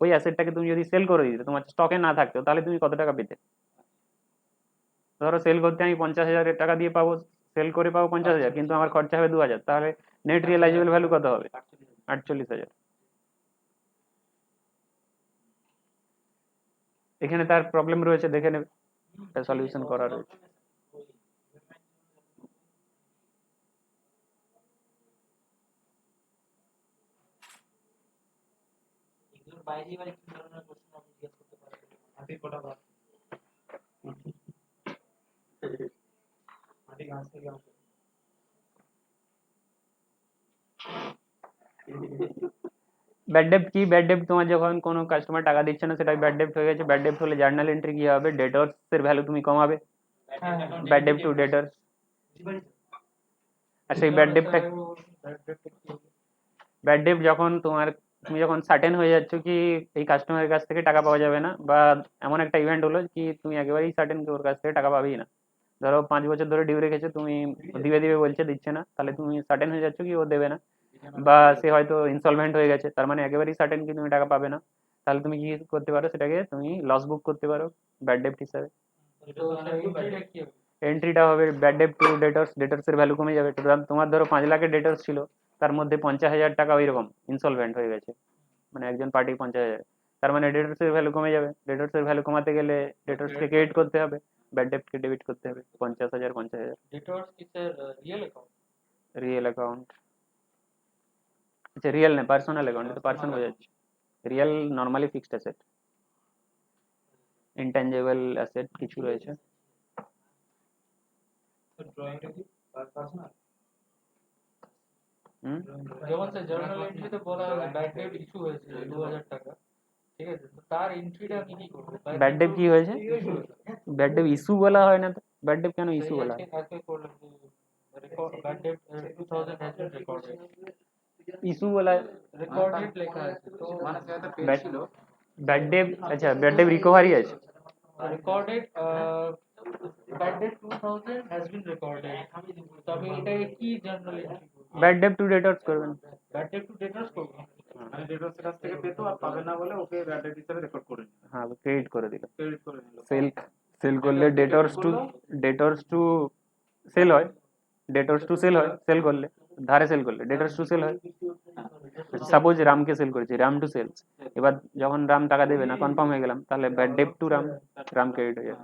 ওই অ্যাসেটটাকে তুমি যদি সেল করে দিতে, তোমার স্টকে না থাকতো, তাহলে তুমি কত টাকা পেতে। ধরো সেল করতে আমি 50,000 টাকা দিয়ে পাবো, সেল করে পাবো 50,000, কিন্তু আমার খরচা হবে 2,000, তাহলে নেট রিয়েলাইজেবল ভ্যালু কত হবে, 48,000। এখানে তার প্রবলেম রয়েছে, দেখে নেবে, সলিউশন করা রয়েছে। এগুলোর বাইরে এবার কি ধরনের প্রশ্ন আপনি জিজ্ঞেস করতে পারেন? হাতি কোটা বাদ হাতি ঘাস থেকে আসে। ব্যাড ডেপ্ট কি, ব্যাড ডেপ্ট তোমার যখন কোনো কাস্টমার টাকা দিচ্ছে না সেটাই ব্যাড ডেপ্ট হয়ে গেছে। ব্যাড ডেপ্ট হলে জার্নাল এন্ট্রি কি হবে, ডেটর্স এর ভ্যালু তুমি কমাবে, ব্যাড ডেপ্ট টু ডেটর্স। আর সেই ব্যাড ডেপ্টটা, ব্যাড ডেপ্ট যখন তুমি যখন সার্টেন হয়ে যাচ্ছ কি এই কাস্টমারের কাছ থেকে টাকা পাওয়া যাবে না, বা এমন একটা ইভেন্ট হলো কি তুমি একেবারেই সার্টেন ওর কাছ থেকে টাকা পাবেই না, ধরো 5 বছর ধরে ডিউ রেখেছো, তুমি দিবে দিবে বলছে, দিচ্ছে না, তাহলে তুমি সার্টেন হয়ে যাচ্ছ কি ও দেবে না, বা সে হয়তো ইনসলভেন্ট হয়ে গেছে, তার মানে একেবারেই সার্টেন কি তুমি টাকা পাবে না, তাহলে তুমি কি করতে পারো, সেটাকে তুমি লস বুক করতে পারো ব্যাড ডেপ্ট হিসাবে। এন্ট্রিটা হবে ব্যাড ডেপ্ট টু ডেটর্স, ডেটর্স এর ভ্যালু কমে যাবে। তোমার ধরো 5 লাখের ডেটর্স ছিল, তার মধ্যে 50,000 টাকা ওইরকম ইনসলভেন্ট হয়ে গেছে, মানে একজন পার্টি 50,000, তার মানে ডেটর্স এর ভ্যালু কমে যাবে। ডেটর্স এর ভ্যালু কমাতে গেলে ডেটর্স কে ক্রেডিট করতে হবে, ব্যাড ডেপ্ট কে ডেবিট করতে হবে 50,000। डेटर्स की sir real account real account, আচ্ছা রিয়েল না, পার্সোনাল অ্যাকাউন্ট, তো পার্সন বোঝাচ্ছে, real normally fixed asset, intangible asset কিছু রয়েছে। তো ড্রয়িংটা কি পার্সোনাল যেমন স্যার জার্নাল এন্ট্রিতে বলা হয় ব্যাড ডেট ইস্যু হয়েছে 2000 টাকা, ঠিক আছে, তো তার এন্ট্রিটা আমি কি করব? ব্যাড ডেপ কি হয়েছে, ব্যাড ডেপ ইস্যু বলা হয় না তো, ব্যাড ডেপ কেন ইস্যু বলা হয়, আজকে করলাম record bad date 2000 has been recorded, issue বলা রেকর্ডেড লেখা আছে, তো মানে সেটা পেয়েছিল ব্যাড ডেপ, আচ্ছা ব্যাড ডেপ রিকভারি আছে, recorded bad date 2000 has been recorded, তো আমি এটাকে কি জার্নাল এন্ট্রি করব? ব্যাড ডেপ টু ডেটর্স করবেন, ব্যাড ডেট টু ডেটার্স করব। মানে ডেটর্সের কাছ থেকে পেতো আর পাবে না বলে ওকে ব্যাড হিসেবে রেকর্ড করে নিল, হ্যাঁ ক্রেডিট করে দিল। ক্রেডিট করে নিল। সেল করলে ডেটর্স টু সেল হয়, ডেটর্স টু সেল হয়, সেল করলে ধারে সেল করলে ডেটর্স টু সেল হয়। সাপোজ রামকে সেল করেছি, রাম টু সেলস, এবার যখন রাম টাকা দেবে না, কনফার্ম হয়ে গেলাম, তাহলে bad debt to Ram, Ram credit হয়ে যাবে।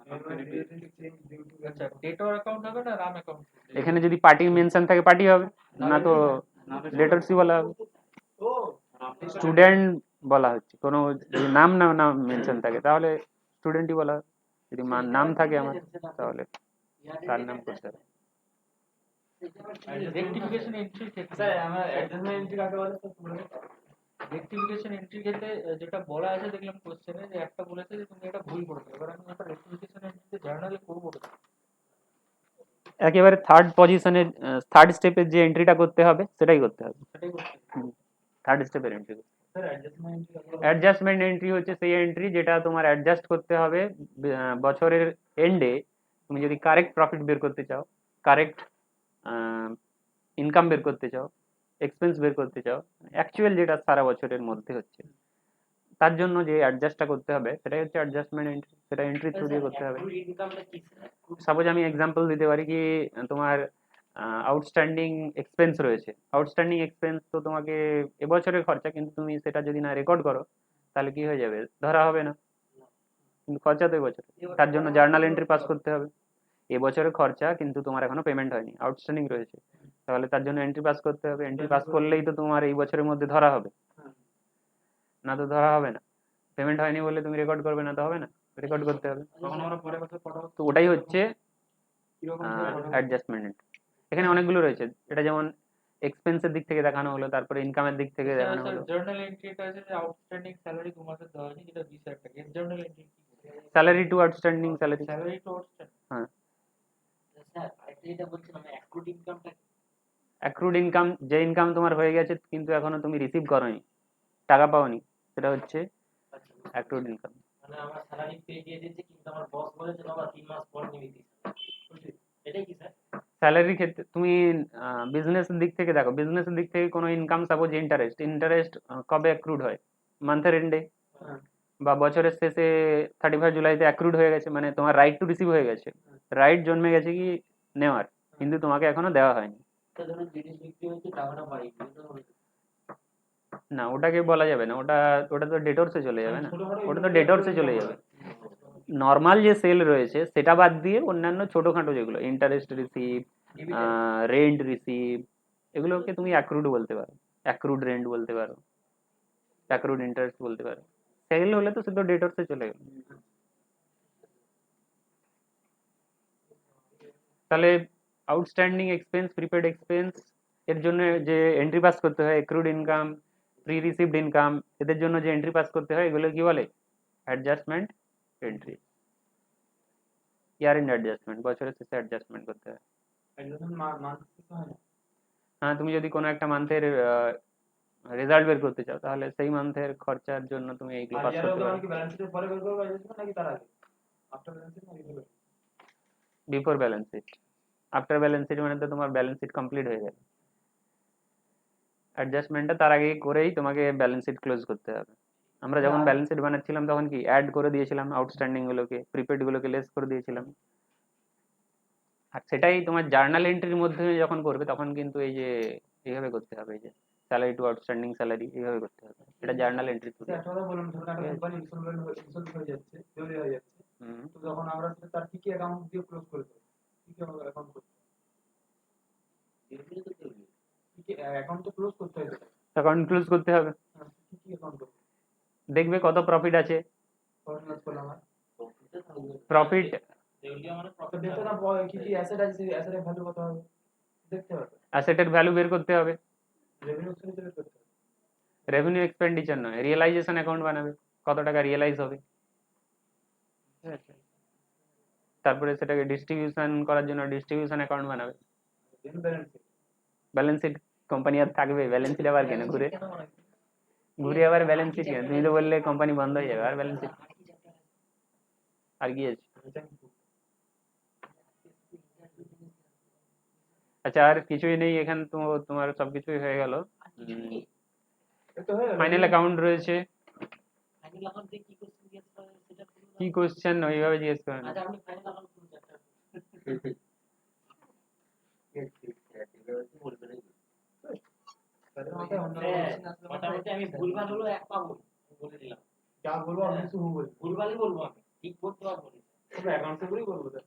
আচ্ছা ডেটর অ্যাকাউন্ট হবে না রাম অ্যাকাউন্ট? এখানে যদি পার্টি মেনশন থাকে পার্টি হবে, না তো ডেটর্সই বলা হবে। স্টুডেন্ট বলা হচ্ছে, কোনো যদি নাম না নাম মেনশন থাকে তাহলে স্টুডেন্টই বলা হবে, যদি নাম থাকে আমার তাহলে তার নাম করতে হবে। রেক্টিফিকেশন এন্ট্রি ক্ষেত্রে স্যার আমরা অ্যাডজাস্টমেন্ট এন্ট্রি কাকে বলে স্যার পুরো রেক্টিফিকেশন এন্ট্রি ক্ষেত্রে যেটা বলা আছে দেখলাম কোশ্চেনে, যে একটা বলেছে যে তুমি এটা ভুল করেছো, এবার আমি একটা রেক্টিফিকেশন এন্ট্রিতে জার্নালে করবো না। একেবারে থার্ড পজিশনে, থার্ড স্টেপের যে এন্ট্রিটা করতে হবে সেটাই করতে হবে, সেটাই করতে হবে। থার্ড স্টেপের এন্ট্রি। স্যার অ্যাডজাস্টমেন্ট এন্ট্রি কাকে বলে? অ্যাডজাস্টমেন্ট এন্ট্রি হচ্ছে সেই এন্ট্রি যেটা তোমার অ্যাডজাস্ট করতে হবে বছরের এন্ডে, তুমি যদি কারেক্ট প্রফিট বের করতে চাও, কারেক্ট ইনকাম বের করতে চাও, এক্সপেন্স বের করতে চাও, অ্যাকচুয়াল যেটা সারা বছরের মধ্যে হচ্ছে, তার জন্য যে অ্যাডজাস্টটা করতে হবে সেটাই হচ্ছে অ্যাডজাস্টমেন্ট এন্ট্রি, সেটা এন্ট্রি থ্রু দিয়ে করতে হবে। accrued ইনকামটা কি স্যার? সাপোজ আমি এক্সাম্পল দিতে পারি কি তোমার আউটস্ট্যান্ডিং এক্সপেন্স রয়েছে, আউটস্ট্যান্ডিং এক্সপেন্স তো তোমাকে এবছরের খরচা, কিন্তু তুমি সেটা যদি না রেকর্ড করো তাহলে কি হয়ে যাবে, ধরা হবে না, কিন্তু খরচা তো এবছর, তার জন্য জার্নাল এন্ট্রি পাস করতে হবে। এবছরের খরচা কিন্তু তোমার এখনো পেমেন্ট হয়নি, আউটস্ট্যান্ডিং রয়েছে, তাহলে তার জন্য এন্ট্রি পাস করতে হবে। এন্ট্রি পাস করলেই তো তোমার এই বছরের মধ্যে ধরা হবে, না তো ধরা হবে না। পেমেন্ট হয়নি বলে তুমি রেকর্ড করবে না তো হবে না, রেকর্ড করতে হবে। তখন আমরা পরে বছর পাঠাবো তো ওটাই হচ্ছে কিরকম অ্যাডজাস্টমেন্ট। এখানে অনেকগুলো রয়েছে, এটা যেমন এক্সপেন্সের দিক থেকে দেখানো হলো, তারপরে ইনকামের দিক থেকে দেখানো হলো। জার্নাল এন্ট্রিটা আছে যে আউটস্ট্যান্ডিং স্যালারি 2 মাসের দেওয়া হয়নি, যেটা 20,000 টাকা। এর জার্নাল এন্ট্রি কি? Salary to outstanding salary, salary to outstanding. হ্যাঁ। স্যার আরেকটা যেটা বলছিলাম accrued ইনকামটা কি? অ্যাক্রুড ইনকাম, যে ইনকাম তোমার হয়ে গেছে কিন্তু এখনো তুমি রিসিভ করোনি, টাকা পাওনি, সেটা হচ্ছে আচ্ছা, অ্যাক্রুড ইনকাম। মানে আমার স্যালারি পে দিয়ে দিয়েছে কিন্তু আমার বস বলেছে বাবা 3 মাস পর নিবি দিস, এটাই কি স্যার? স্যালারির ক্ষেত্রে তুমি বিজনেসের দিক থেকে দেখো, বিজনেসের দিক থেকে কোনো ইনকাম, সাপোজ ইন্টারেস্ট, ইন্টারেস্ট কবে অ্যাক্রুড হয়, মান্থের এন্ডে বা বছরের শেষে 31 জুলাইতে অ্যাক্রুড হয়ে গেছে, মানে তোমার রাইট টু রিসিভ হয়ে গেছে, রাইট জন্মে গেছে কি নেওয়ার, কিন্তু তোমাকে এখনো দেওয়া হয়নি। তো ধরুন জিনিস বিক্রি হচ্ছে টাকাটা পাই না ওটাকে বলা যাবে না, ওটা ওটা তো ডেটরসে চলে যাবে না, ওটা তো ডেটরসে চলে যাবে। নর্মাল যে সেল রয়েছে সেটা বাদ দিয়ে অন্যান্য ছোটখাটো যেগুলো ইন্টারেস্ট রিসিভ, রেন্ট রিসিভ, এগুলোকে তুমি অ্যাক্রুড বলতে পারো, অ্যাক্রুড রেন্ট বলতে পারো, অ্যাক্রুড ইন্টারেস্ট বলতে পারো। সেল হলে তো শুধু ডেটরসে চলে গেল। তাহলে আউটস্ট্যান্ডিং এক্সপেন্স, প্রিপেড এক্সপেন্স, এর জন্য যে এন্ট্রি পাস করতে হয়, accrued income, pre received income, এদের জন্য যে এন্ট্রি পাস করতে হয় এগুলো কি বলে, adjustment entry, year in adjustment, বছরের শেষে অ্যাডজাস্টমেন্ট করতে হয়। হ্যাঁ, তুমি যদি কোনো একটা মান্থের রেজাল্ট বের করতে চাও তাহলে সেই মান্থের খরচার জন্য তুমি এইগুলো পাস করতে পারো। Before balance sheet, after balance sheet মানে তো তোমার ব্যালেন্স শিট কমপ্লিট হয়ে গেল, অ্যাডজাস্টমেন্টটা তার আগে করেই তোমাকে ব্যালেন্স শিট ক্লোজ করতে হবে। আমরা যখন ব্যালেন্স শিট বানাচ্ছিলাম তখন কি অ্যাড করে দিয়েছিলাম আউটস্ট্যান্ডিং গুলোকে, প্রিপেড গুলোকে লেস করে দিয়েছিলাম, আর সেটাই তোমার জার্নাল এন্ট্রির মধ্যে যখন করবে তখন কিন্তু এই যে এইভাবে করতে হবে, এই যে স্যালারি টু আউটস্ট্যান্ডিং স্যালারি এইভাবে করতে হবে, এটা জার্নাল এন্ট্রি থ্রু। একটা কথা বললাম, ধরুন একটা কোম্পানি ইনসলভেন্ট হয়ে যাচ্ছে, দেউলিয়া হয়ে যাচ্ছে, তো তখন আমরা তার কি কি অ্যাকাউন্ট দিয়ে ক্লোজ করে দেবো, কি কি অ্যাকাউন্ট করতে কি কি অ্যাকাউন্ট তো ক্লোজ করতে হবে, অ্যাকাউন্ট ক্লোজ করতে হবে, কি কি অ্যাকাউন্ট করবো, দেখবে কত প্রফিট আছে, ক্লোজ করলাম আর প্রফিট দেউলিয়া মানে তো প্রফিট দেখতে না কি কি অ্যাসেট আছে, সেই অ্যাসেটের ভ্যালু কত হবে দেখতে হবে, অ্যাসেটের ভ্যালু বের করতে হবে, রেভিনিউ সেল করতে হবে, রেভিনিউ এক্সপেন্ডিচার নয়, রিয়েলাইজেশন অ্যাকাউন্ট বানাবে, কত টাকা রিয়েলাইজ হবে, তারপরে সেটাকে ডিস্ট্রিবিউশন করার জন্য ডিস্ট্রিবিউশন অ্যাকাউন্ট বানাবে। Then balance sheet, balance sheet company আর থাকবে, ব্যালেন্স শিট আবার কেন ঘুরে ঘুরে আবার ব্যালেন্স শিট কেন, তুমি তো বললে কোম্পানি বন্ধ হয়ে যাবে, আর ব্যালেন্স শিট আর কি আছে। আচ্ছা আর কিছুই নেই এখানে তো, তোমার সবকিছুই হয়ে গেল। এটা হয়ে গেল। ফাইনাল অ্যাকাউন্ট রয়েছে, ফাইনাল অ্যাকাউন্ট দিয়ে কি কোশ্চেন জিজ্ঞেস করে সেটা বলুন। কি কোশ্চেন ওইভাবে জিজ্ঞেস করেন। আচ্ছা আপনি ফাইনাল অ্যাকাউন্ট করুন একটা মোটামুটি আমি ভুলভাল হলো এক পাবো বলে দিলাম, যা বলবো আমি শুরু বলবো, ভুলভালই বলবো, আমি ঠিক করতে পারবো না। আমরা অ্যাকাউন্ট থেকেই বলবো স্যার,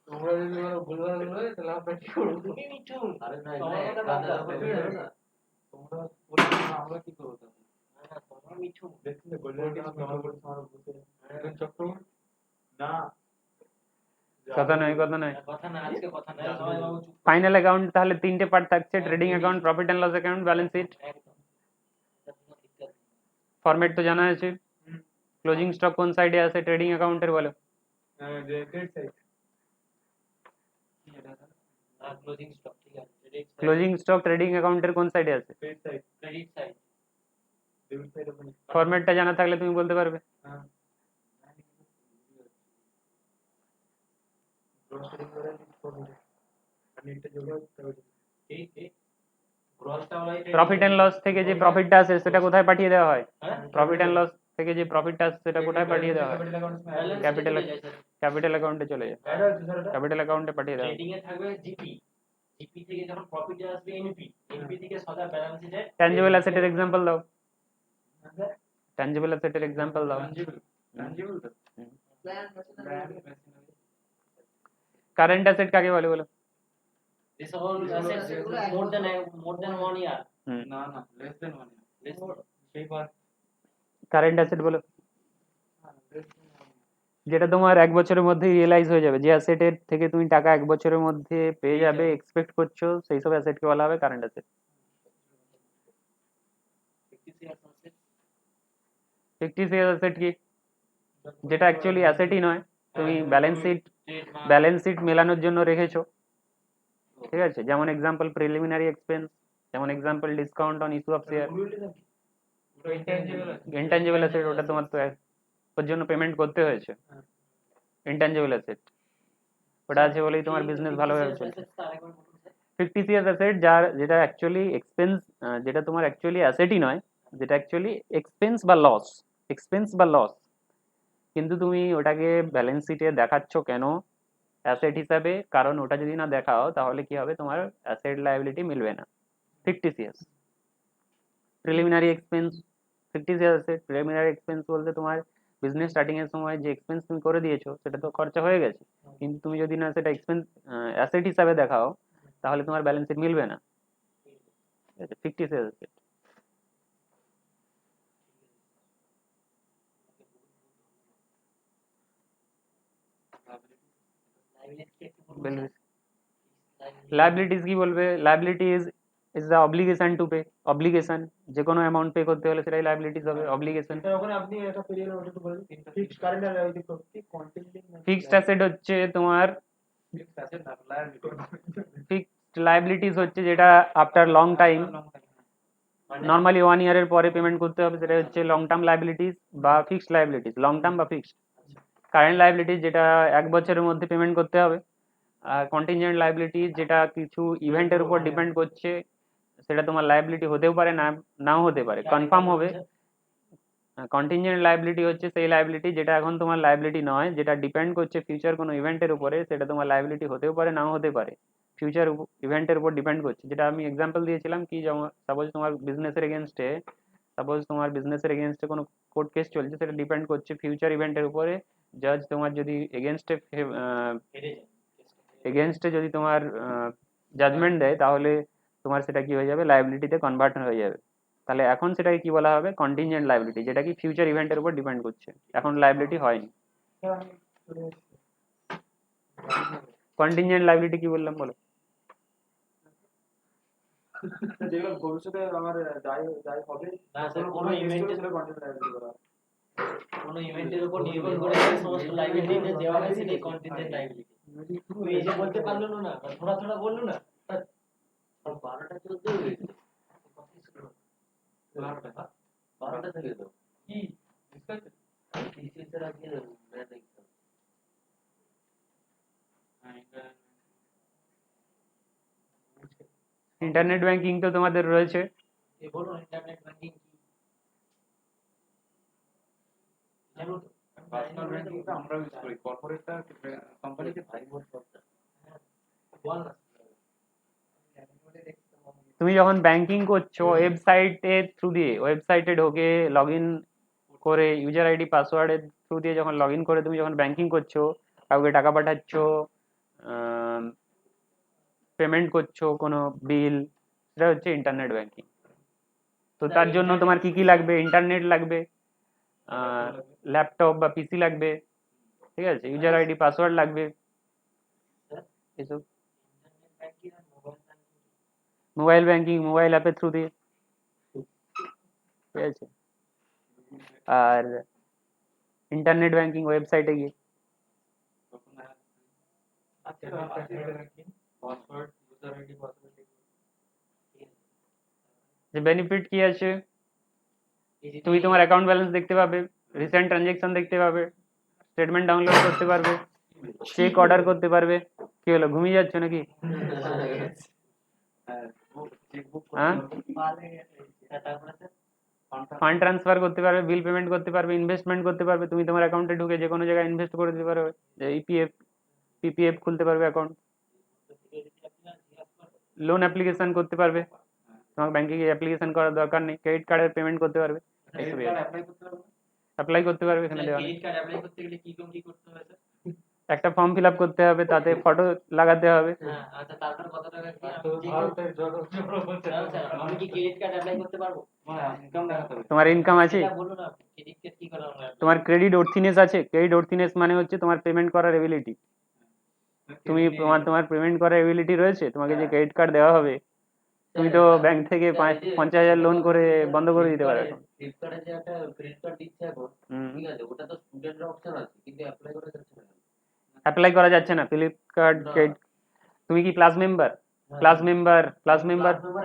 তোমরা যদি বলো ভুলভাল বলে তাহলে আমরা কি করব, তুমি মিঠুন আরে না তোমার কথা বাদ দাও। তোমরা বলছো না আমরা কি করব তাহলে, না, তোমার মিঠুন দেখতে গোল্ডেন কেন তোমার বলছো আমার বুঝতে চক্রবর্তী না কথা নয়, কথা নয়। কথা না, আজকে কথা নাই, সবাই বাবু চুপ। ফাইনাল অ্যাকাউন্ট তাহলে তিনটে পার্ট থাকছে, trading account, profit and loss account, balance sheet. একদম এটা কোনো দিক্কত নেই। ফরম্যাট তো জানা আছে। ক্লোজিং স্টক কোন সাইডে আছে ট্রেডিং অ্যাকাউন্টের বলো। যে ক্রেডিট সাইড, ক্লোজিং স্টক ঠিক আছে, ক্লোজিং স্টক ট্রেডিং অ্যাকাউন্টের কোন সাইডে আছে, credit side, credit side. Debit side open, ফরম্যাটটা জানা থাকলে তুমি বলতে পারবে। হ্যাঁ গ্রস ট্রেডিং করে করব, আমি এটা যোগ করতে হবে, ঠিক ঠিক প্রফিট এন্ড লস থেকে যে প্রফিটটা আসে সেটা কোথায় পাঠিয়ে দেওয়া হয়? প্রফিট এন্ড লস থেকে যে প্রফিটটা আসে সেটা কোথায় পাঠিয়ে দেওয়া হয়? ক্যাপিটাল ক্যাপিটাল অ্যাকাউন্টে চলে যায়, ক্যাপিটাল অ্যাকাউন্টে পাঠিয়ে দেওয়া হয়। ট্রেডিং এ থাকবে জিপি, জিপি থেকে যখন প্রফিট আসবে এনপি, এনপি থেকে সদা ব্যালেন্স শিটে ট্যানজিবল অ্যাসেটের এক্সাম্পল দাও, ট্যানজিবল অ্যাসেটের এক্সাম্পল দাও। কারেন্ট অ্যাসেট কাকে বলে বলো? This all assets more than 1 ইয়ার। না না লেস দেন 1 ইয়ার সেই পার্ট কারেন্ট অ্যাসেট বলো যেটা তোমার 1 বছরের মধ্যে রিয়েলাইজ হয়ে যাবে, যে অ্যাসেটের থেকে তুমি টাকা 1 বছরের মধ্যে পেয়ে যাবে এক্সপেক্ট করছো, সেই সব অ্যাসেটকে বলা হবে কারেন্ট অ্যাসেট। ফিকটিসিয়াস অ্যাসেট কি? যেটা অ্যাকচুয়ালি অ্যাসেটই নয়, তুমি ব্যালেন্স শিট মেলানোর জন্য রেখেছো, ঠিক আছে? যেমন এক্সাম্পল প্রিলিমিনারি এক্সপেন্স, যেমন example discount on issue of share. Intangible asset ওটা তোমার তো ওর জন্য পেমেন্ট করতে হয়েছে, ইনট্যানজিবল অ্যাসেট ওটা আছে বলেই তোমার বিজনেস ভালোভাবে চলছে। ফিকটিসিয়াস অ্যাসেট যেটা অ্যাকচুয়ালি এক্সপেন্স, যেটা তোমার অ্যাকচুয়ালি অ্যাসেটই নয়, যেটা অ্যাকচুয়ালি এক্সপেন্স বা লস, কিন্তু তুমি ওটাকে ব্যালেন্স শিটে দেখাচ্ছ কেন? অ্যাসেট হিসাবে, কারণ ওটা যদি না দেখাও তাহলে কি হবে, তোমার অ্যাসেট লায়াবিলিটি মিলবে না। Fictitious. Preliminary expense, fictitious asset. Preliminary expense বলতে তোমার বিজনেস স্টার্টিং এর সময় যে এক্সপেন্স তুমি করে দিয়েছো সেটা তো খরচা হয়ে গেছে, কিন্তু তুমি যদি না সেটা এক্সপেন্স অ্যাসেট হিসাবে দেখাও তাহলে তোমার ব্যালেন্স শিট মিলবে না। ফিকটিসিয়াস অ্যাসেট। লায়াবিলিটিস কি বলবে? Liability is the obligation to pay, obligation, যে কোনো অ্যামাউন্ট পে করতে হলে সেটাই লায়াবিলিটিস হবে, অব্লিগেশন। ওখানে আপনি একটা পেরিয়ে ওটা তো বলেন ফিক্সড কারেন্ট আর ওই কি কন্টিনজেন্ট ফিক্সড অ্যাসেট হচ্ছে তোমার, ফিক্সড অ্যাসেট না লায়াবিলিটি ফিক্সড লায়াবিলিটিস হচ্ছে যেটা আফটার লং টাইম, নর্মালি 1 ইয়ারের পরে পেমেন্ট করতে হবে, সেটা হচ্ছে লং টার্ম লায়াবিলিটিস বা ফিক্সড লায়াবিলিটিস, লং টার্ম বা ফিক্সড। কারেন্ট লায়াবিলিটিস যেটা 1 বছরের মধ্যে পেমেন্ট করতে হবে, আর কন্টিনজেন্ট লায়াবিলিটিস যেটা কিছু ইভেন্টের উপর ডিপেন্ড করছে, সেটা তোমার লায়াবিলিটি হতেও পারে নাও হতে পারে, কনফার্ম হবে। কন্টিনজেন্ট লায়াবিলিটি হচ্ছে সেই লায়াবিলিটি যেটা এখন তোমার লায়াবিলিটি নয়, যেটা ডিপেন্ড করছে ফিউচার কোনো ইভেন্টের উপরে, সেটা তোমার লায়াবিলিটি হতেও পারে নাও হতে পারে, ফিউচার ইভেন্টের উপর ডিপেন্ড করছে। যেটা আমি এক্সাম্পল দিয়েছিলাম কি, যেমন সাপোজ তোমার বিজনেসের এগেনস্টে কোনো কোর্ট কেস চলছে, সেটা ডিপেন্ড করছে ফিউচার ইভেন্টের উপরে। জাজ তোমার যদি এগেনস্টে যদি তোমার জাজমেন্ট দেয় তাহলে তোমার সেটা কি হয়ে যাবে, লায়াবিলিটিতে কনভার্ট হয়ে যাবে। তাহলে এখন সেটাকে কি বলা হবে, কন্টিনজেন্ট লায়াবিলিটি, যেটা কি ফিউচার ইভেন্টের উপর ডিপেন্ড করছে, এখন লায়াবিলিটি হয়নি। কন্টিনজেন্ট লায়াবিলিটি কি বললাম বলো? যেগুলো ভবিষ্যতে আমার যাই যাই হবে না স্যার, কোনো ইভেন্টের ইভেন্টের কন্টেন্ট লায়াবিলিটি করা কোনো ইভেন্টের উপর নির্ভর করে যে সমস্ত লাইবিলিটি দেওয়া হয় সেটাই কন্টিনজেন্ট লাইবিলিটি। তুমি এই যে বলতে পারলো না, থোড়া থোড়া বললো না, 12টা 14 হয়ে গেছে। 12টা থেকে দাও কি টিসিএস আগে দেখো। ইন্টারনেট ব্যাংকিং তো তোমাদের রয়েছে, এই বলো ইন্টারনেট ব্যাংকিং কি জানো তো? পার্সোনাল ব্যাংকিং তো আমরা ইউজ করি, কর্পোরেটটা কোম্পানিতে ভাই বল করতে বল না। তুমি যখন ব্যাংকিং করছো ওয়েবসাইটে ঢোকে লগ ইন করে ইউজার আইডি পাসওয়ার্ডের থ্রু দিয়ে যখন লগ ইন করে তুমি যখন ব্যাংকিং করছো, কাউকে টাকা পাঠাচ্ছ, পেমেন্ট করছো কোনো বিল, সেটা হচ্ছে ইন্টারনেট ব্যাংকিং। তো তার জন্য তোমার কি কি লাগবে? ইন্টারনেট লাগবে, ল্যাপটপ বা পিসি লাগবে, ঠিক আছে, ইউজার আইডি পাসওয়ার্ড লাগবে, এসব। ইন্টারনেট ব্যাংকিং আর mobile banking, mobile banking mobile অ্যাপের থ্রু দিয়ে, ঠিক আছে। আর ইন্টারনেট ব্যাংকিং ওয়েবসাইটে গিয়ে। পাসওয়ার্ড ইউজার আইডি পাসওয়ার্ড যে বেনিফিট কি আছে, তুমি তোমার অ্যাকাউন্ট ব্যালেন্স দেখতে পাবে, রিসেন্ট ট্রানজেকশন দেখতে পাবে, স্টেটমেন্ট ডাউনলোড করতে পারবে, চেক অর্ডার করতে পারবে। কি হলো, ঘুমিয়ে যাচ্ছ নাকি? চেকবুক হ্যাঁ তারপরে স্যার ফান্ড ট্রান্সফার করতে পারবে, বিল পেমেন্ট করতে পারবে, ইনভেস্টমেন্ট করতে পারবে, তুমি তোমার অ্যাকাউন্টে ঢুকে যে কোনো জায়গায় ইনভেস্ট করে দিতে পারবে, ইপিএফ পিপিএফ খুলতে পারবে অ্যাকাউন্ট, লোন অ্যাপ্লিকেশন করতে পারবে, তোমার ব্যাংকে গিয়ে অ্যাপ্লিকেশন করার দরকার নেই, ক্রেডিট কার্ডের পেমেন্ট করতে পারবে, এইসবই অ্যাপ্লাই করতে পারবে এখানে দেওয়া নেই। ক্রেডিট কার্ড অ্যাপ্লাই করতে গেলে কি করতে হবে স্যার? একটা ফর্ম ফিল আপ করতে হবে, তাতে ফটো লাগাতে হবে। হ্যাঁ আচ্ছা, তারপর কত টাকা কি তো ভারতের জড়ো স্যার আমি কি ক্রেডিট কার্ড অ্যাপ্লাই করতে পারবো? ইনকাম দেখাতে হবে। তোমার ইনকাম আছে, সেটা বলুন আপনি, ক্রেডিট কার্ড কি করে আমরা তোমার ক্রেডিট অর্থিনেস আছে, ক্রেডিট অর্থিনেস মানে হচ্ছে তোমার পেমেন্ট করার এবিলিটি, তুমি তোমার পেমেন্ট করার এবিলিটি রয়েছে, তোমাকে যে ক্রেডিট কার্ড দেওয়া হবে, তুমি তো ব্যাংক থেকে 50,000 লোন করে বন্ধ করে দিতে পারো এখন। ফ্লিপকার্টে যে একটা ক্রেডিট কার্ড দিচ্ছে এখন, হুম। ঠিক আছে, ওটা তো স্টুডেন্টের অপশন আছে, কিন্তু অ্যাপ্লাই করা যাচ্ছে না। অ্যাপ্লাই করা যাচ্ছে না ফ্লিপকার্ট না। ক্রেডিট, তুমি কি plus member? Plus member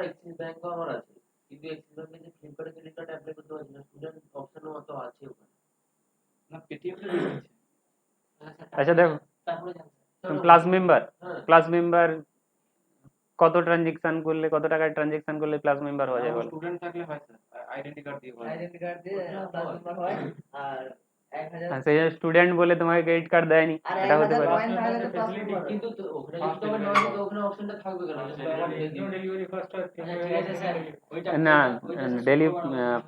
axis bank আমার আছে, কিন্তু এক্সিস ব্যাংকে যে ফ্লিপকার্টে ক্রেডিট কার্ড অ্যাপ্লাই করতে পারছি না, স্টুডেন্ট অপশনও তো আছে ওখানে। না পেটিএম এ দিচ্ছে। আচ্ছা দেখো, তারপরে জানতে তুমি প্লাস মেম্বার, হ্যাঁ প্লাস মেম্বার কত ট্রানজেকশন করলে, কত টাকার ট্রানজেকশন করলে প্লাস মেম্বার হওয়া যায় বলো? স্টুডেন্ট থাকলে হয় স্যার, আইডেন্টি কার্ড দিয়ে হয়। আইডেন্টি কার্ড দিয়ে প্লাস নাম্বার হয় আর 1000 সেই স্টুডেন্ট বলে তোমাকে ক্রেডিট কার্ড দেয়নি, আর এটা হতে 1000 পারে। পয়েন্ট থাকলে তো প্লাস Facility নাম্বার কিন্তু তো ওখানে যদি তোমার নয় তো ওখানে অপশনটা থাকবে কেন? ডেলিভারি ফার্স্ট হয় ঠিক আছে স্যার, ওইটা না ওইটা ডেলি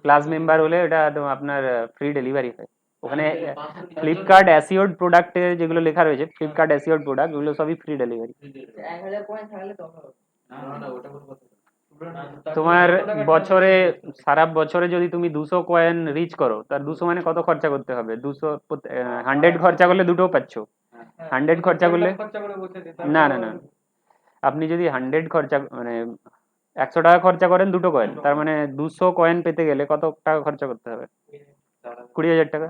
প্লাস মেম্বার হলে ওটা তো আপনার ফ্রি ডেলিভারি হয় ওখানে। হ্যাঁ, 500 টাকা ফ্লিপকার্ট অ্যাসিওর্ড প্রোডাক্টের যেগুলো লেখা রয়েছে, ফ্লিপকার্ট অ্যাসিওর্ড প্রোডাক্ট, ওগুলো সবই ফ্রি ডেলিভারি। 1000 পয়েন্ট থাকলে তো হবে। না ওটা কোনো কথা না। তোমার বছরে, সারা বছরে যদি তুমি 200 কয়েন রিচ করো, তার 200 মানে কত খরচা করতে হবে? 200 100 খরচা করলে দুটো পাচ্ছ, 100 খরচা করলে খরচা করে বসে না না না, আপনি যদি 100 খরচা মানে 100 টাকা খরচা করেন দুটো কয়েন, তার মানে 200 কয়েন পেতে গেলে কত টাকা খরচা করতে হবে? 20,000 টাকা।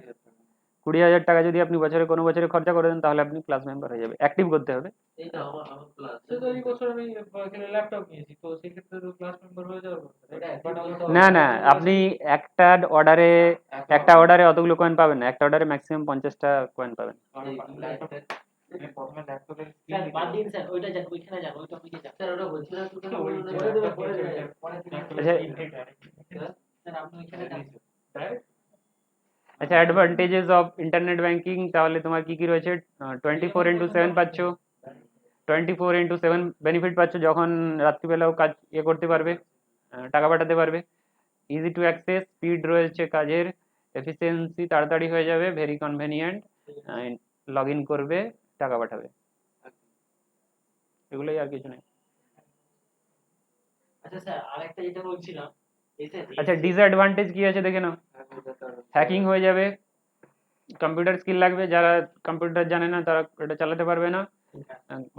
20,000 টাকা যদি আপনি বছরে কোনো বছরে খরচা করে দেন, তাহলে আপনি প্লাস মেম্বার হয়ে যাবে। অ্যাক্টিভ করতে হবে। এই তো আমার প্লাস তো এই বছর আমি ল্যাপটপ নিয়েছি, তো সেই ক্ষেত্রে তো ক্লাস মেম্বার হয়ে যাবে। না না, আপনি একটা অর্ডারে অতগুলো কয়েন পাবেন না, একটা অর্ডারে ম্যাক্সিমাম 50টা কয়েন পাবেন। প্রথমে ল্যাপটপের স্যার বাদ দিন স্যার, ওইটা যান, ওইখানে যান, ওই টপিকে যান স্যার। ওটা বলছি না তুমি করে দেবে স্যার, আপনি ওইখানে যান। আচ্ছা, অ্যাডভান্টেজেস অফ ইন্টারনেট ব্যাংকিং, তাহলে তোমার কি কি রয়েছে? 24/7 পাচ্ছ, 24/7 বেনিফিট পাচ্ছ, যখন রাত্রিবেলাও কাজ করতে পারবে, টাকা পাঠাতে পারবে। ইজি টু অ্যাক্সেস, স্পিড রয়েছে কাজের, এফিসিয়েন্সি তাড়াতাড়ি হয়ে যাবে, ভেরি কনভেনিয়েন্ট, লগ ইন করবে, টাকা পাঠাবে, এগুলোই, আর কিছু নেই। আচ্ছা স্যার, আরেকটা যেটা বলছিলাম, এই স্যার আচ্ছা, ডিসঅ্যাডভান্টেজ কি আছে দেখে নাও। হ্যাকিং হয়ে যাবে, কম্পিউটার স্কিল লাগবে, যারা কম্পিউটার জানে না তারা এটা চালাতে পারবে না,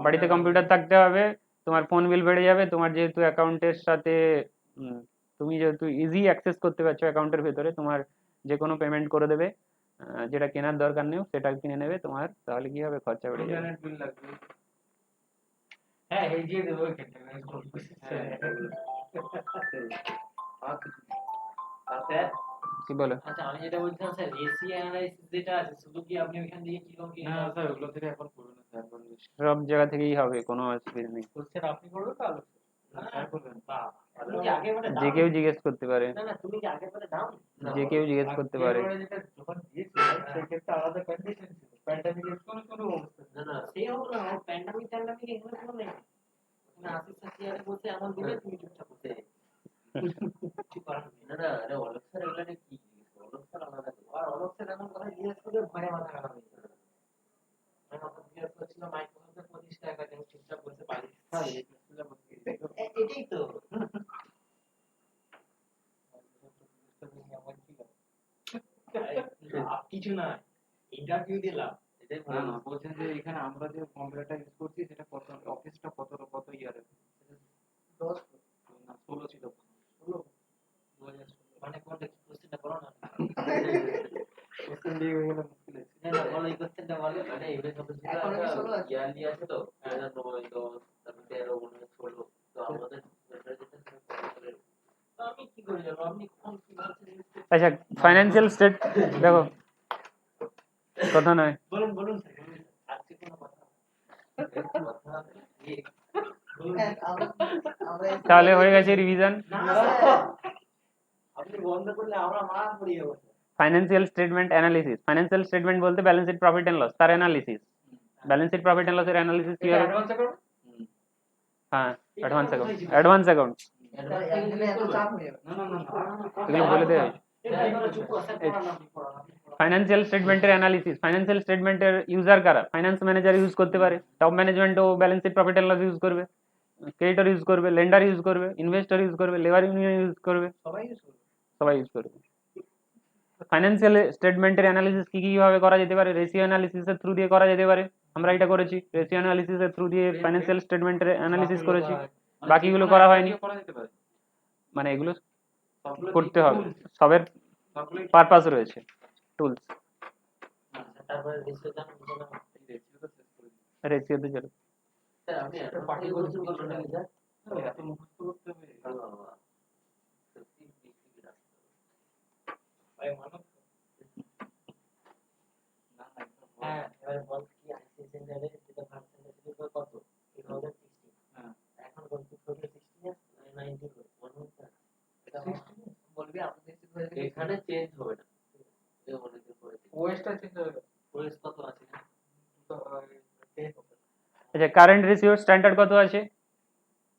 বাড়িতে কম্পিউটার থাকতে হবে, তোমার ফোন বিল বেড়ে যাবে, তোমার যেহেতু অ্যাকাউন্টের সাথে তুমি যেহেতু ইজি অ্যাক্সেস করতে পারছো অ্যাকাউন্টের ভেতরে, তোমার যে কোনো পেমেন্ট করে দেবে, যেটা কেনার দরকার নেই সেটা কিনে নেবে তোমার, তাহলে কি হবে, খরচা বেড়ে যাবে। ইন্টারনেট বিল লাগবে। হ্যাঁ এই যে দেবো এখানটা স্যার। কি বলো? আচ্ছা আমি যেটা বলছিলাম স্যার, রেসি অ্যানালাইসিস যেটা আছে, শুধু কি আপনি ওইখান থেকে কিরকম কি না স্যার, ওগুলো থেকে এখন করবে না স্যার, এখন সব জায়গা থেকেই হবে, কোনো অসুবিধা নেই, কোশ্চেন আপনি করবে তো আলো স্যার করবেন। তুমি কি আগে বলে যে দাও? কেউ জিজ্ঞেস করতে পারে, না না, তুমি কি আগে বলে দাও? যে কেউ জিজ্ঞেস করতে পারে। এবারে যেটা যখন দিয়েছিলাম সেই ক্ষেত্রে আলাদা কন্ডিশন ছিল, প্যান্ডামিক কোনো অবস্থা না না, সেই হোক না, প্যান্ডামিক ট্যান্ডামিক এখানে কোনো নেই। তুমি আশিস স্যার চেয়ারে বসে এমন দিলে তুমি চুপচাপ বসে কিছু করার নেই। না না, আরে অলোক স্যার এগুলো নিয়ে কি অলোক স্যার আলাদা, আর অলোক স্যার এমন কথা জিজ্ঞেস করে ভয়ে মাথা খারাপ হয়ে যাবে। আমি আমাকে জিজ্ঞেস করছিল মাইক্রোসফটের 25 টাকা, তুমি চুপচাপ বসে পারি। হ্যাঁ এটাই তো। কিছু না, ইন্টারভিউ দিলাম, এটাই না না, বলছেন যে এখানে আমরা যে কম্পিউটারটা ইউজ করছি সেটা কত, অফিসটা কত ইয়ার 10 না 16 ছিল। মানে কোনটা কোশ্চেনটা করো না। কোশ্চেন দিয়ে হয়ে গেলে মুশকিল আছে। না না, বলো এই কোশ্চেনটা বলো। মানে এগুলো সব এখন কি 16 আছে? ইয়ারলি আছে তো, 2009 10 তারপর 13 19 16, তো আমাদের আমি কি করে জানবো আপনি কোন কি বলছেন? আচ্ছা, ফাইন্যান্সিয়াল স্টেট দেখো, কথা নয়, বলুন বলুন স্যার, আজকে কোনো কথা তাহলে হয়ে গেছে রিভিশন। আপনি বন্ধ করলে আমরা মারা পড়ে যাবো। Financial statement analysis, financial statement বলতে balance sheet profit and loss, তার analysis. Balance sheet profit and লসের অ্যানালিসিস কি হবে? হ্যাঁ, অ্যাডভান্স অ্যাকাউন্ট, অ্যাডভান্স অ্যাকাউন্ট এগুলো বলে দেয়। ফাইন্যান্সিয়াল স্টেটমেন্টের অ্যানালিসিস, ফাইন্যান্সিয়াল স্টেটমেন্টের ইউজার কারা? ফাইন্যান্স ম্যানেজার ইউজ করতে পারে, টপ ম্যানেজমেন্টও balance sheet profit and loss use করবে, ক্রেডিটর ইউজ করবে, লেন্ডার ইউজ করবে, ইনভেস্টর ইউজ করবে, লেবার ইউনিয়ন ইউজ করবে, সবাই ইউজ করবে। ফাইন্যান্সিয়াল স্টেটমেন্টের অ্যানালিসিস কি কি ভাবে করা যেতে পারে? রেশিও অ্যানালিসিসের থ্রু দিয়ে করা যেতে পারে, আমরা এটা করেছি, রেশিও অ্যানালিসিসের থ্রু দিয়ে ফাইন্যান্সিয়াল স্টেটমেন্টের অ্যানালিসিস করেছি। বাকিগুলো করা হয়নি, মানে এগুলো করতে হবে, সবের পারপাস রয়েছে, টুলস। তারপরে রেশিও জান রেশিওতে চলো। স্যার আপনি একটা পার্টি করতে বলছেন নাকি স্যার? এত মুখস্থ করতে হবে। সত্যি বিস্কিট রাখতে হবে। ভাই মানো না না হ্যাঁ, এবার বল কি আইসিএসএন এর যেটা পার্সেন্টেজ ছিল কত? 2016 হ্যাঁ এখন কত? 2016 19 মনে হচ্ছে এটা বলবি আপনাদের এখানে চেঞ্জ হবে না। এই অনেকদিন পরে ওএসটা চেঞ্জ হয়ে গেছে। ওএস কত আছে না? আচ্ছা, কারেন্ট রেশিও স্ট্যান্ডার্ড কত আছে?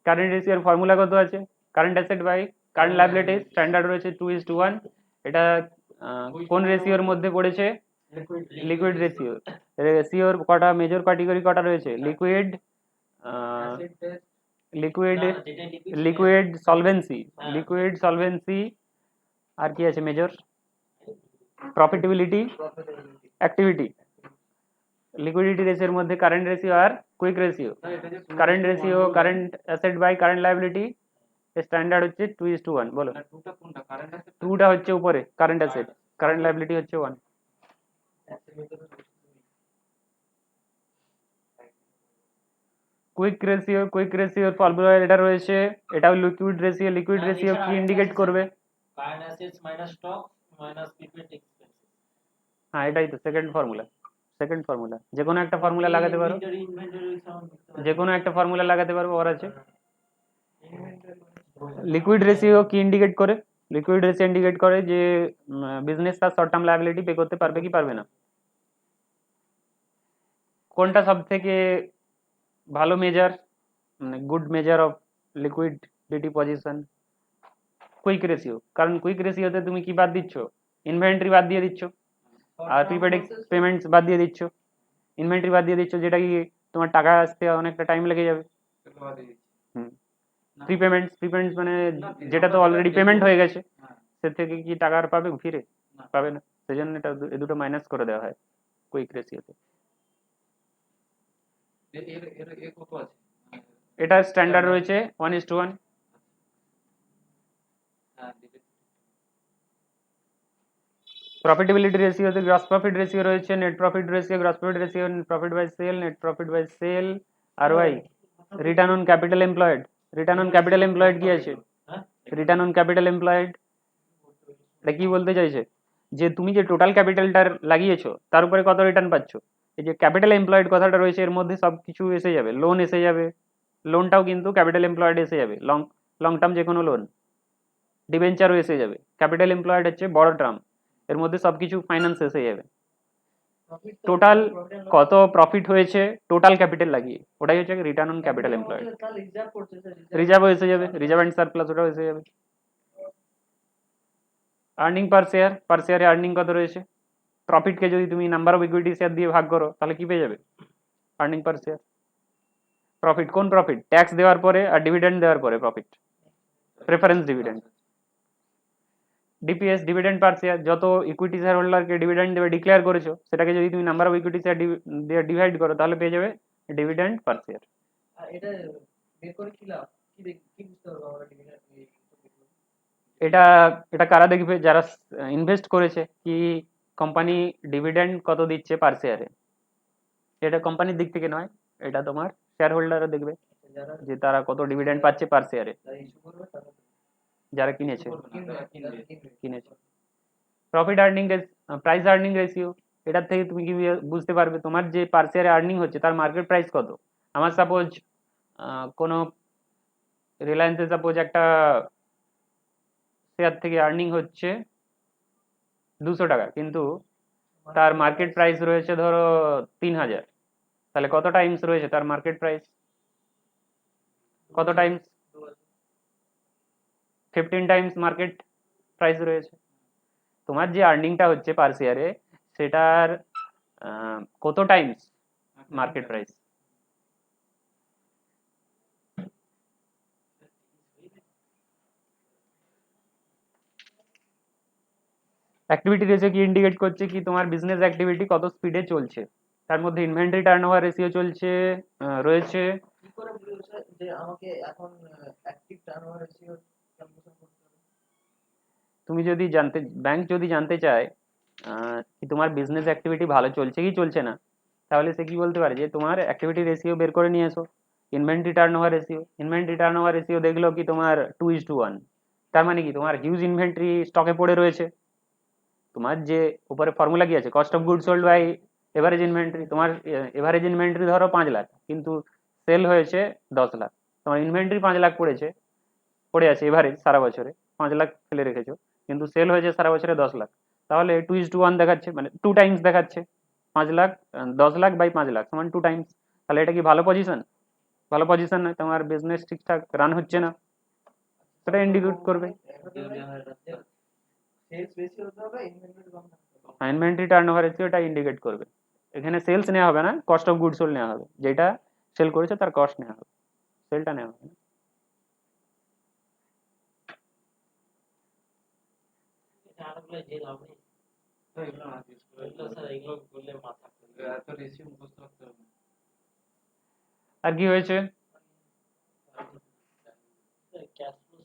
কারেন্ট রেশিওর ফর্মুলা কত আছে? Current asset by current liability standard রয়েছে 2:1। এটা কোন রেশিওর মধ্যে পড়েছে? Liquid ratio. রেশিওর কটা মেজর ক্যাটাগরি কটা রয়েছে? Liquid, liquid, liquid solvency, liquid solvency, আর কি আছে মেজর? Profitability, activity. লিকুইডিটি রেশিওর মধ্যে কারেন্ট রেশিও আর quick ratio. Current ratio current asset by current liability standard হচ্ছে 2:1। বলো, টুটা কোনটা? কারেন্ট আছে, টুটা হচ্ছে উপরে কারেন্ট অ্যাসেট, কারেন্ট লায়াবিলিটি হচ্ছে 1। কুইক রেশিও, কুইক রেশিওর ফর্মুলা এটা রয়েছে, এটাও লিকুইড রেশিও। লিকুইড রেশিও কি ইন্ডিকেট করবে? Current assets minus stock minus prepaid expenses. হ্যাঁ, এটাই তো সেকেন্ড ফর্মুলা। সেকেন্ড ফর্মুলা যে কোনো একটা ফর্মুলা লাগাতে পারো, যে কোনো একটা ফর্মুলা লাগাতে পারবো, ওর আছে। লিকুইড রেশিও কি ইন্ডিকেট করে? লিকুইড রেশিও ইন্ডিকেট করে যে বিজনেস তার শর্ট টার্ম লায়াবিলিটি পে করতে পারবে কি পারবে না। কোনটা সব থেকে ভালো মেজার, মানে good measure of liquidity position? Quick ratio. কারণ কুইক রেশিওতে তুমি কি বাদ দিচ্ছ? ইনভেন্টরি বাদ দিয়ে দিচ্ছ, আর প্রিপেড পেমেন্টস বাদ দিয়ে দিচ্ছ। ইনভেন্টরি বাদ দিয়ে দিচ্ছ, যেটা কি তোমার টাকা আসতে অনেকটা টাইম লেগে যাবে। প্রিপেমেন্টস, প্রিপেমেন্টস মানে যেটা তো অলরেডি পেমেন্ট হয়ে গেছে, সে থেকে কি টাকা আর পাবে ফিরে? পাবে না। সেজন্য এটা এই দুটো মাইনাস করে দেওয়া হয় কুইক রেশিওতে। এর কত আছে? এটা স্ট্যান্ডার্ড রয়েছে 1:1। হ্যাঁ, প্রফিটেবিলিটি রেশিওতে গ্রস প্রফিট রেশিও রয়েছে, net profit ratio, gross profit ratio, profit by sale, net profit by sale, ROI, return on capital employed. Return on capital employed কি আছে? রিটার্ন অন ক্যাপিটাল এমপ্লয়েড এটা কি বলতে চাইছে? যে তুমি যে টোটাল ক্যাপিটালটা লাগিয়েছো তার উপরে কত রিটার্ন পাচ্ছ। এই যে ক্যাপিটাল এমপ্লয়েড কথাটা রয়েছে, এর মধ্যে সব কিছু এসে যাবে। লোন এসে যাবে, লোনটাও কিন্তু ক্যাপিটাল এমপ্লয়েড এসে যাবে। লং টার্ম যে কোনো লোন, ডিবেঞ্চারও এসে যাবে। ক্যাপিটাল এমপ্লয়েড হচ্ছে বড় টার্ম, এর মধ্যে সবকিছু ফাইন্যান্স এসে যাবে। টোটাল কত প্রফিট হয়েছে টোটাল ক্যাপিটাল লাগিয়ে, ওটাই হচ্ছে রিটার্ন অন ক্যাপিটাল এমপ্লয়েড। রিজার্ভও এসে যাবে, রিজার্ভ অ্যান্ড সারপ্লাস ওটাও এসে যাবে। আর্নিং পার শেয়ার, পার শেয়ারে আর্নিং কত রয়েছে? প্রফিটকে যদি তুমি নাম্বার অফ ইকুইটি শেয়ার দিয়ে ভাগ করো তাহলে কি পেয়ে যাবে? আর্নিং পার শেয়ার। প্রফিট কোন প্রফিট? ট্যাক্স দেওয়ার পরে আর ডিভিডেন্ড দেওয়ার পরে profit, preference dividend. DPS, dividend পার শেয়ার, যত ইকুইটি শেয়ার হোল্ডারকে ডিভিডেন্ড দেবে ডিক্লেয়ার করেছো, সেটাকে যদি তুমি নাম্বার অফ ইকুইটি শেয়ার দিয়ে ডিভাইড করো তাহলে পেয়ে যাবে ডিভিডেন্ড পার শেয়ার। এটা বের করে কি লাভ? কি বুঝতে পারবো আমরা ডিভিডেন্ড? এটা এটা কারা দেখবে? যারা ইনভেস্ট করেছে, কি কোম্পানি ডিভিডেন্ড কত দিচ্ছে পার শেয়ারে। এটা কোম্পানির দিক থেকে নয়, এটা তোমার শেয়ার হোল্ডাররা দেখবে যারা যে তারা কত ডিভিডেন্ড পাচ্ছে পার শেয়ারে, ইস্যু করবে তারা যারা কিনেছে। কিনবে। Profit earning, price earning ratio, এটার থেকে তুমি কি বুঝতে পারবে তোমার যে পার শেয়ারে আর্নিং হচ্ছে তার মার্কেট প্রাইস কত। আমার সাপোজ কোনো রিলায়েন্সে সাপোজ একটা শেয়ার থেকে আর্নিং হচ্ছে 200 টাকা, কিন্তু তার মার্কেট প্রাইস রয়েছে ধরো 3000, তাহলে কত টাইমস রয়েছে তার মার্কেট প্রাইস? কত টাইমস? 15 টাইমস মার্কেট প্রাইস রয়েছে। তোমার যে আর্নিংটা হচ্ছে পার শেয়ারে সেটার কত Times market price? Activity ratio কি ইন্ডিকেট করছে কি তোমার বিজনেস অ্যাক্টিভিটি কত স্পিডে চলছে, তার মধ্যে ইনভেন্টরি টার্নওভার রেশিও চলছে রয়েছে। কি করে বুঝছো যে আমাকে এখন অ্যাক্টিভ টার্নওভার রেশিও ক্যালকুলেশন করতে হবে? তুমি যদি জানতে, ব্যাংক যদি জানতে চায় কি তোমার বিজনেস অ্যাক্টিভিটি ভালো চলছে কি চলছে না, তাহলে সে কি বলতে পারে যে তোমার অ্যাক্টিভিটি রেশিও বের করে নিয়ে এসো, inventory turnover ratio. Inventory turnover ratio দেখলো কি তোমার 2:1, তার মানে কি তোমার হিউজ ইনভেন্টরি স্টকে পড়ে রয়েছে। তোমার যে উপরে ফর্মুলা কি আছে, cost of good sold by average inventory, তোমার এভারেজ ইনভেন্টরি ধরো 5 লাখ, কিন্তু সেল হয়েছে 10 লাখ, তোমার ইনভেন্টরি 5 লাখ পড়ে আছে এভারেজ সারা বছরে, 5 লাখ ফেলে রেখেছো, কিন্তু সেল হয়েছে সারা বছরে 10 লাখ, তাহলে 2:1 দেখাচ্ছে, মানে 2 টাইমস দেখাচ্ছে। 5 লাখ 10 লাখ বাই 5 লাখ সমান 2 টাইমস। তাহলে এটা কি ভালো পজিশন? ভালো পজিশন নয়, তোমার বিজনেস ঠিকঠাক রান হচ্ছে না, সেটা ইন্ডিকেট করবে। সেলস বেশি হতে হবে, ইনভেন্টরি কম থাকতে হবে। ইনভেন্টরি টার্নওভার রেশিও এটা ইন্ডিকেট করবে। এখানে সেলস নেওয়া হবে না, কস্ট অফ গুড সোল্ড নেওয়া হবে, যেটা সেল করেছে তার কস্ট নেওয়া হবে, সেলটা নেওয়া হবে না। এটা আরেকগুলো যে লাভ নেই। এগুলো না জিজ্ঞেস করে এগুলো স্যার এগুলো বললে মাথা এত রেশিও মুখস্থ রাখতে হবে না। আর কি হয়েছে? Cash flow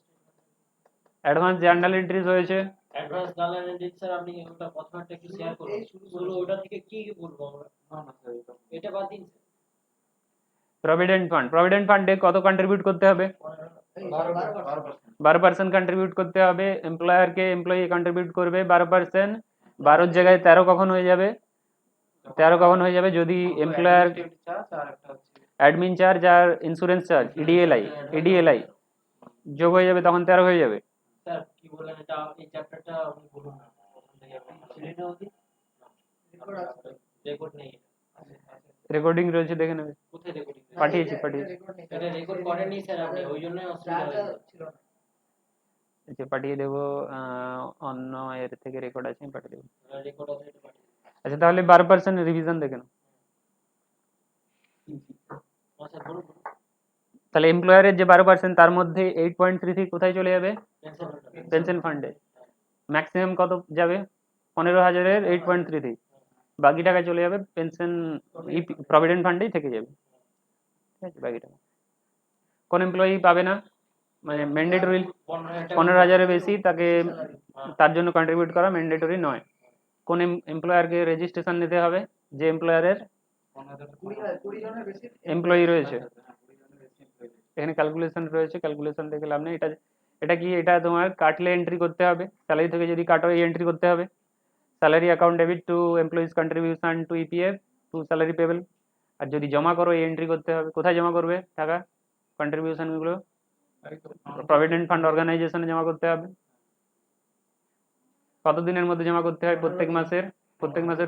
advance journal entries হয়েছে। অ্যাডভান্স জার্নাল এন্ট্রি স্যার আপনি ওটা প্রথমটা একটু শেয়ার করুন। এই শুরু শুরু ওটা থেকে কি কি বলবো আমরা? না না স্যার এটা এটা বাদ দিন স্যার। প্রভিডেন্ট ফান্ড, প্রভিডেন্ট ফান্ডে কত কন্ট্রিবিউট করতে হবে? 12% কন্ট্রিবিউট করতে হবে। এমপ্লয়ারকে এমপ্লয়ি কন্ট্রিবিউট করবে 12%, 12 জায়গায় 13 কখন হয়ে যাবে? 13 কখন হয়ে যাবে যদি এমপ্লয়ার চার্জ আর একটা হচ্ছে অ্যাডমিন চার্জ আর ইন্স্যুরেন্স চার্জ ইডিএলআই যোগ হয়ে যাবে, তখন 13 হয়ে যাবে। স্যার কি বলেন এটা এই চ্যাপ্টারটা আপনি বলুন না প্রথম থেকে আপনি ছেড়ে নাও দি রেকর্ড নেই রেকর্ডিং রয়েছে, দেখে নেবে। কোথায় রেকর্ডিং পাঠিয়েছি। এটা রেকর্ড করেননি স্যার আপনি ওই জন্যই অসুবিধা হয়েছে ছিল না। আচ্ছা, পাঠিয়ে দেবো, অন্য এর থেকে রেকর্ড আছে, আমি পাঠিয়ে দেবো। রেকর্ড আছে এটা পাঠিয়ে দিন। আচ্ছা, তাহলে 12% রিভিশন দেখে নাও। স্যার বলুন বলুন। তাহলে এমপ্লয়ারের যে 12% তার মধ্যে 8.33 কোথায় চলে যাবে? পেনশন ফান্ডে। ম্যাক্সিমাম কত যাবে? 15,000-এর 8.33, বাকি টাকা চলে যাবে পেনশন প্রভিডেন্ট ফান্ডেই থেকে যাবে, ঠিক আছে। বাকি টাকা কোন এমপ্লয়ি পাবে না, মানে ম্যান্ডেটরি 15,000-এর বেশি তাকে, তার জন্য কন্ট্রিবিউট করা ম্যান্ডেটরি নয়। কোন এমপ্লয়ারকে রেজিস্ট্রেশন নিতে হবে? যে এমপ্লয়ারের 20 জনের বেশি এমপ্লয়ি রয়েছে। 20 জনের বেশি employee। এখানে ক্যালকুলেশন রয়েছে, ক্যালকুলেশন দেখে লাভ নেই। এটা এটা কি, এটা তোমার কাটলে এন্ট্রি করতে হবে, স্যালারি থেকে যদি কাটো এই এন্ট্রি করতে হবে। Salary account debit to employees contribution to EPF to salary payable. আর যদি জমা করো এই এন্ট্রি করতে হবে। কোথায় জমা করবে টাকা, কন্ট্রিবিউশনগুলো? প্রভিডেন্ট ফান্ড অর্গানাইজেশনে জমা করতে হবে। কতদিনের মধ্যে জমা করতে হয়? প্রত্যেক মাসের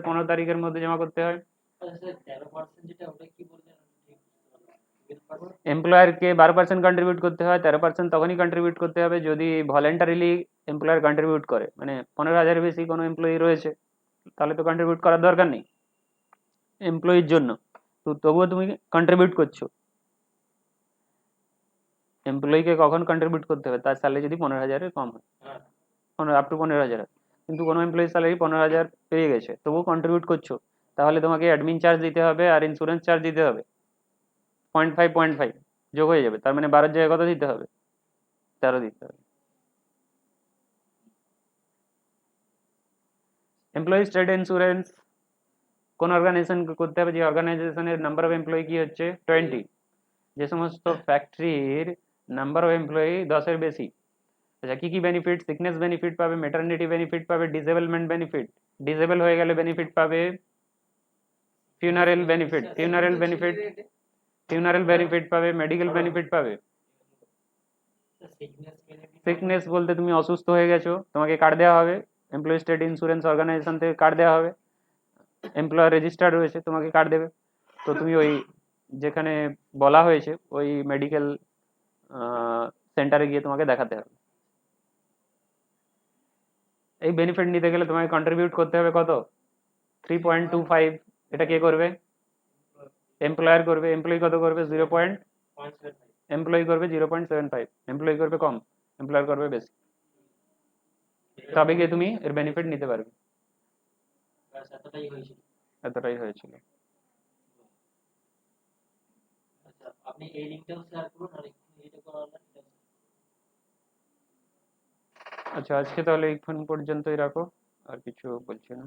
15 তারিখের মধ্যে জমা করতে হয়। আচ্ছা স্যার 13% যেটা ওটা কি বললেন ঠিক এমপ্লয়ারকে 12% কন্ট্রিবিউট করতে হয়, 13% তখনই কন্ট্রিবিউট করতে হবে যদি ভলেন্টারিলি এমপ্লয়ার কন্ট্রিবিউট করে, মানে 15,000-এর বেশি কোনো এমপ্লয়ি রয়েছে, তাহলে তো কন্ট্রিবিউট করার দরকার নেই এমপ্লয়ির জন্য, তো তবুও তুমি কন্ট্রিবিউট করছো। এমপ্লয়িকে কখন কন্ট্রিবিউট করতে হবে? তার স্যালারি যদি 15,000-এর কম হয়, আপ টু 15,000, কিন্তু কোনো এমপ্লয়ি স্যালারি 15,000 পেয়ে গেছে তবুও কন্ট্রিবিউট করছো, তাহলে তোমাকে অ্যাডমিন চার্জ দিতে হবে আর ইন্স্যুরেন্স চার্জ দিতে হবে, 0.5 যোগ হয়ে যাবে, তার মানে 12 জায়গায় কত দিতে হবে? 13 দিতে হবে। এমপ্লয়ি স্টেট ইন্স্যুরেন্স কোন অর্গানাইজেশন করতে হবে? যে অর্গানাইজেশনের নাম্বার অফ এমপ্লয়ি কি হচ্ছে 20, যে সমস্ত ফ্যাক্টরির নাম্বার অফ এমপ্লয়ি 10-এর বেশি। আচ্ছা, কি কি বেনিফিট? সিকনেস বেনিফিট পাবে, মেটারনিটি বেনিফিট পাবে, ডিসেবলমেন্ট বেনিফিট, ডিসেবল হয়ে গেলে বেনিফিট পাবে, ফিউনারেল বেনিফিট ফিউনারাল বেনিফিট পাবে, মেডিকেল বেনিফিট পাবে। সিকনেস বেনিফিট সিকনেস বলতে তুমি অসুস্থ হয়ে গেছো, তোমাকে কার্ড দেওয়া হবে, এমপ্লয়ি স্টেট ইন্স্যুরেন্স অর্গানাইজেশন থেকে কার্ড দেওয়া হবে, এমপ্লয়ার রেজিস্টার্ড রয়েছে, তোমাকে কার্ড দেবে। তো তুমি ওই যেখানে বলা হয়েছে ওই মেডিকেল সেন্টারে গিয়ে তোমাকে দেখাতে হবে। এই বেনিফিট নিতে গেলে তোমাকে কন্ট্রিবিউট করতে হবে কত? 3.25। এটা কে করবে? এমপ্লয়ার করবে। এমপ্লয়ি কত করবে? 0.75 এমপ্লয়ি করবে 0.75। এমপ্লয়ি করবে কম, এমপ্লয়ার করবে বেশি। তবে গিয়ে তুমি এর বেনিফিট নিতে পারবে। ব্যাস এতটাই হয়েছিল। এতটাই হয়েছিল। আচ্ছা আপনি এই লিংকটাও শেয়ার করুন আর এটা করালেন। আচ্ছা আজকে তাহলে এইখান পর্যন্তই রাখো, আর কিছু বলছি না।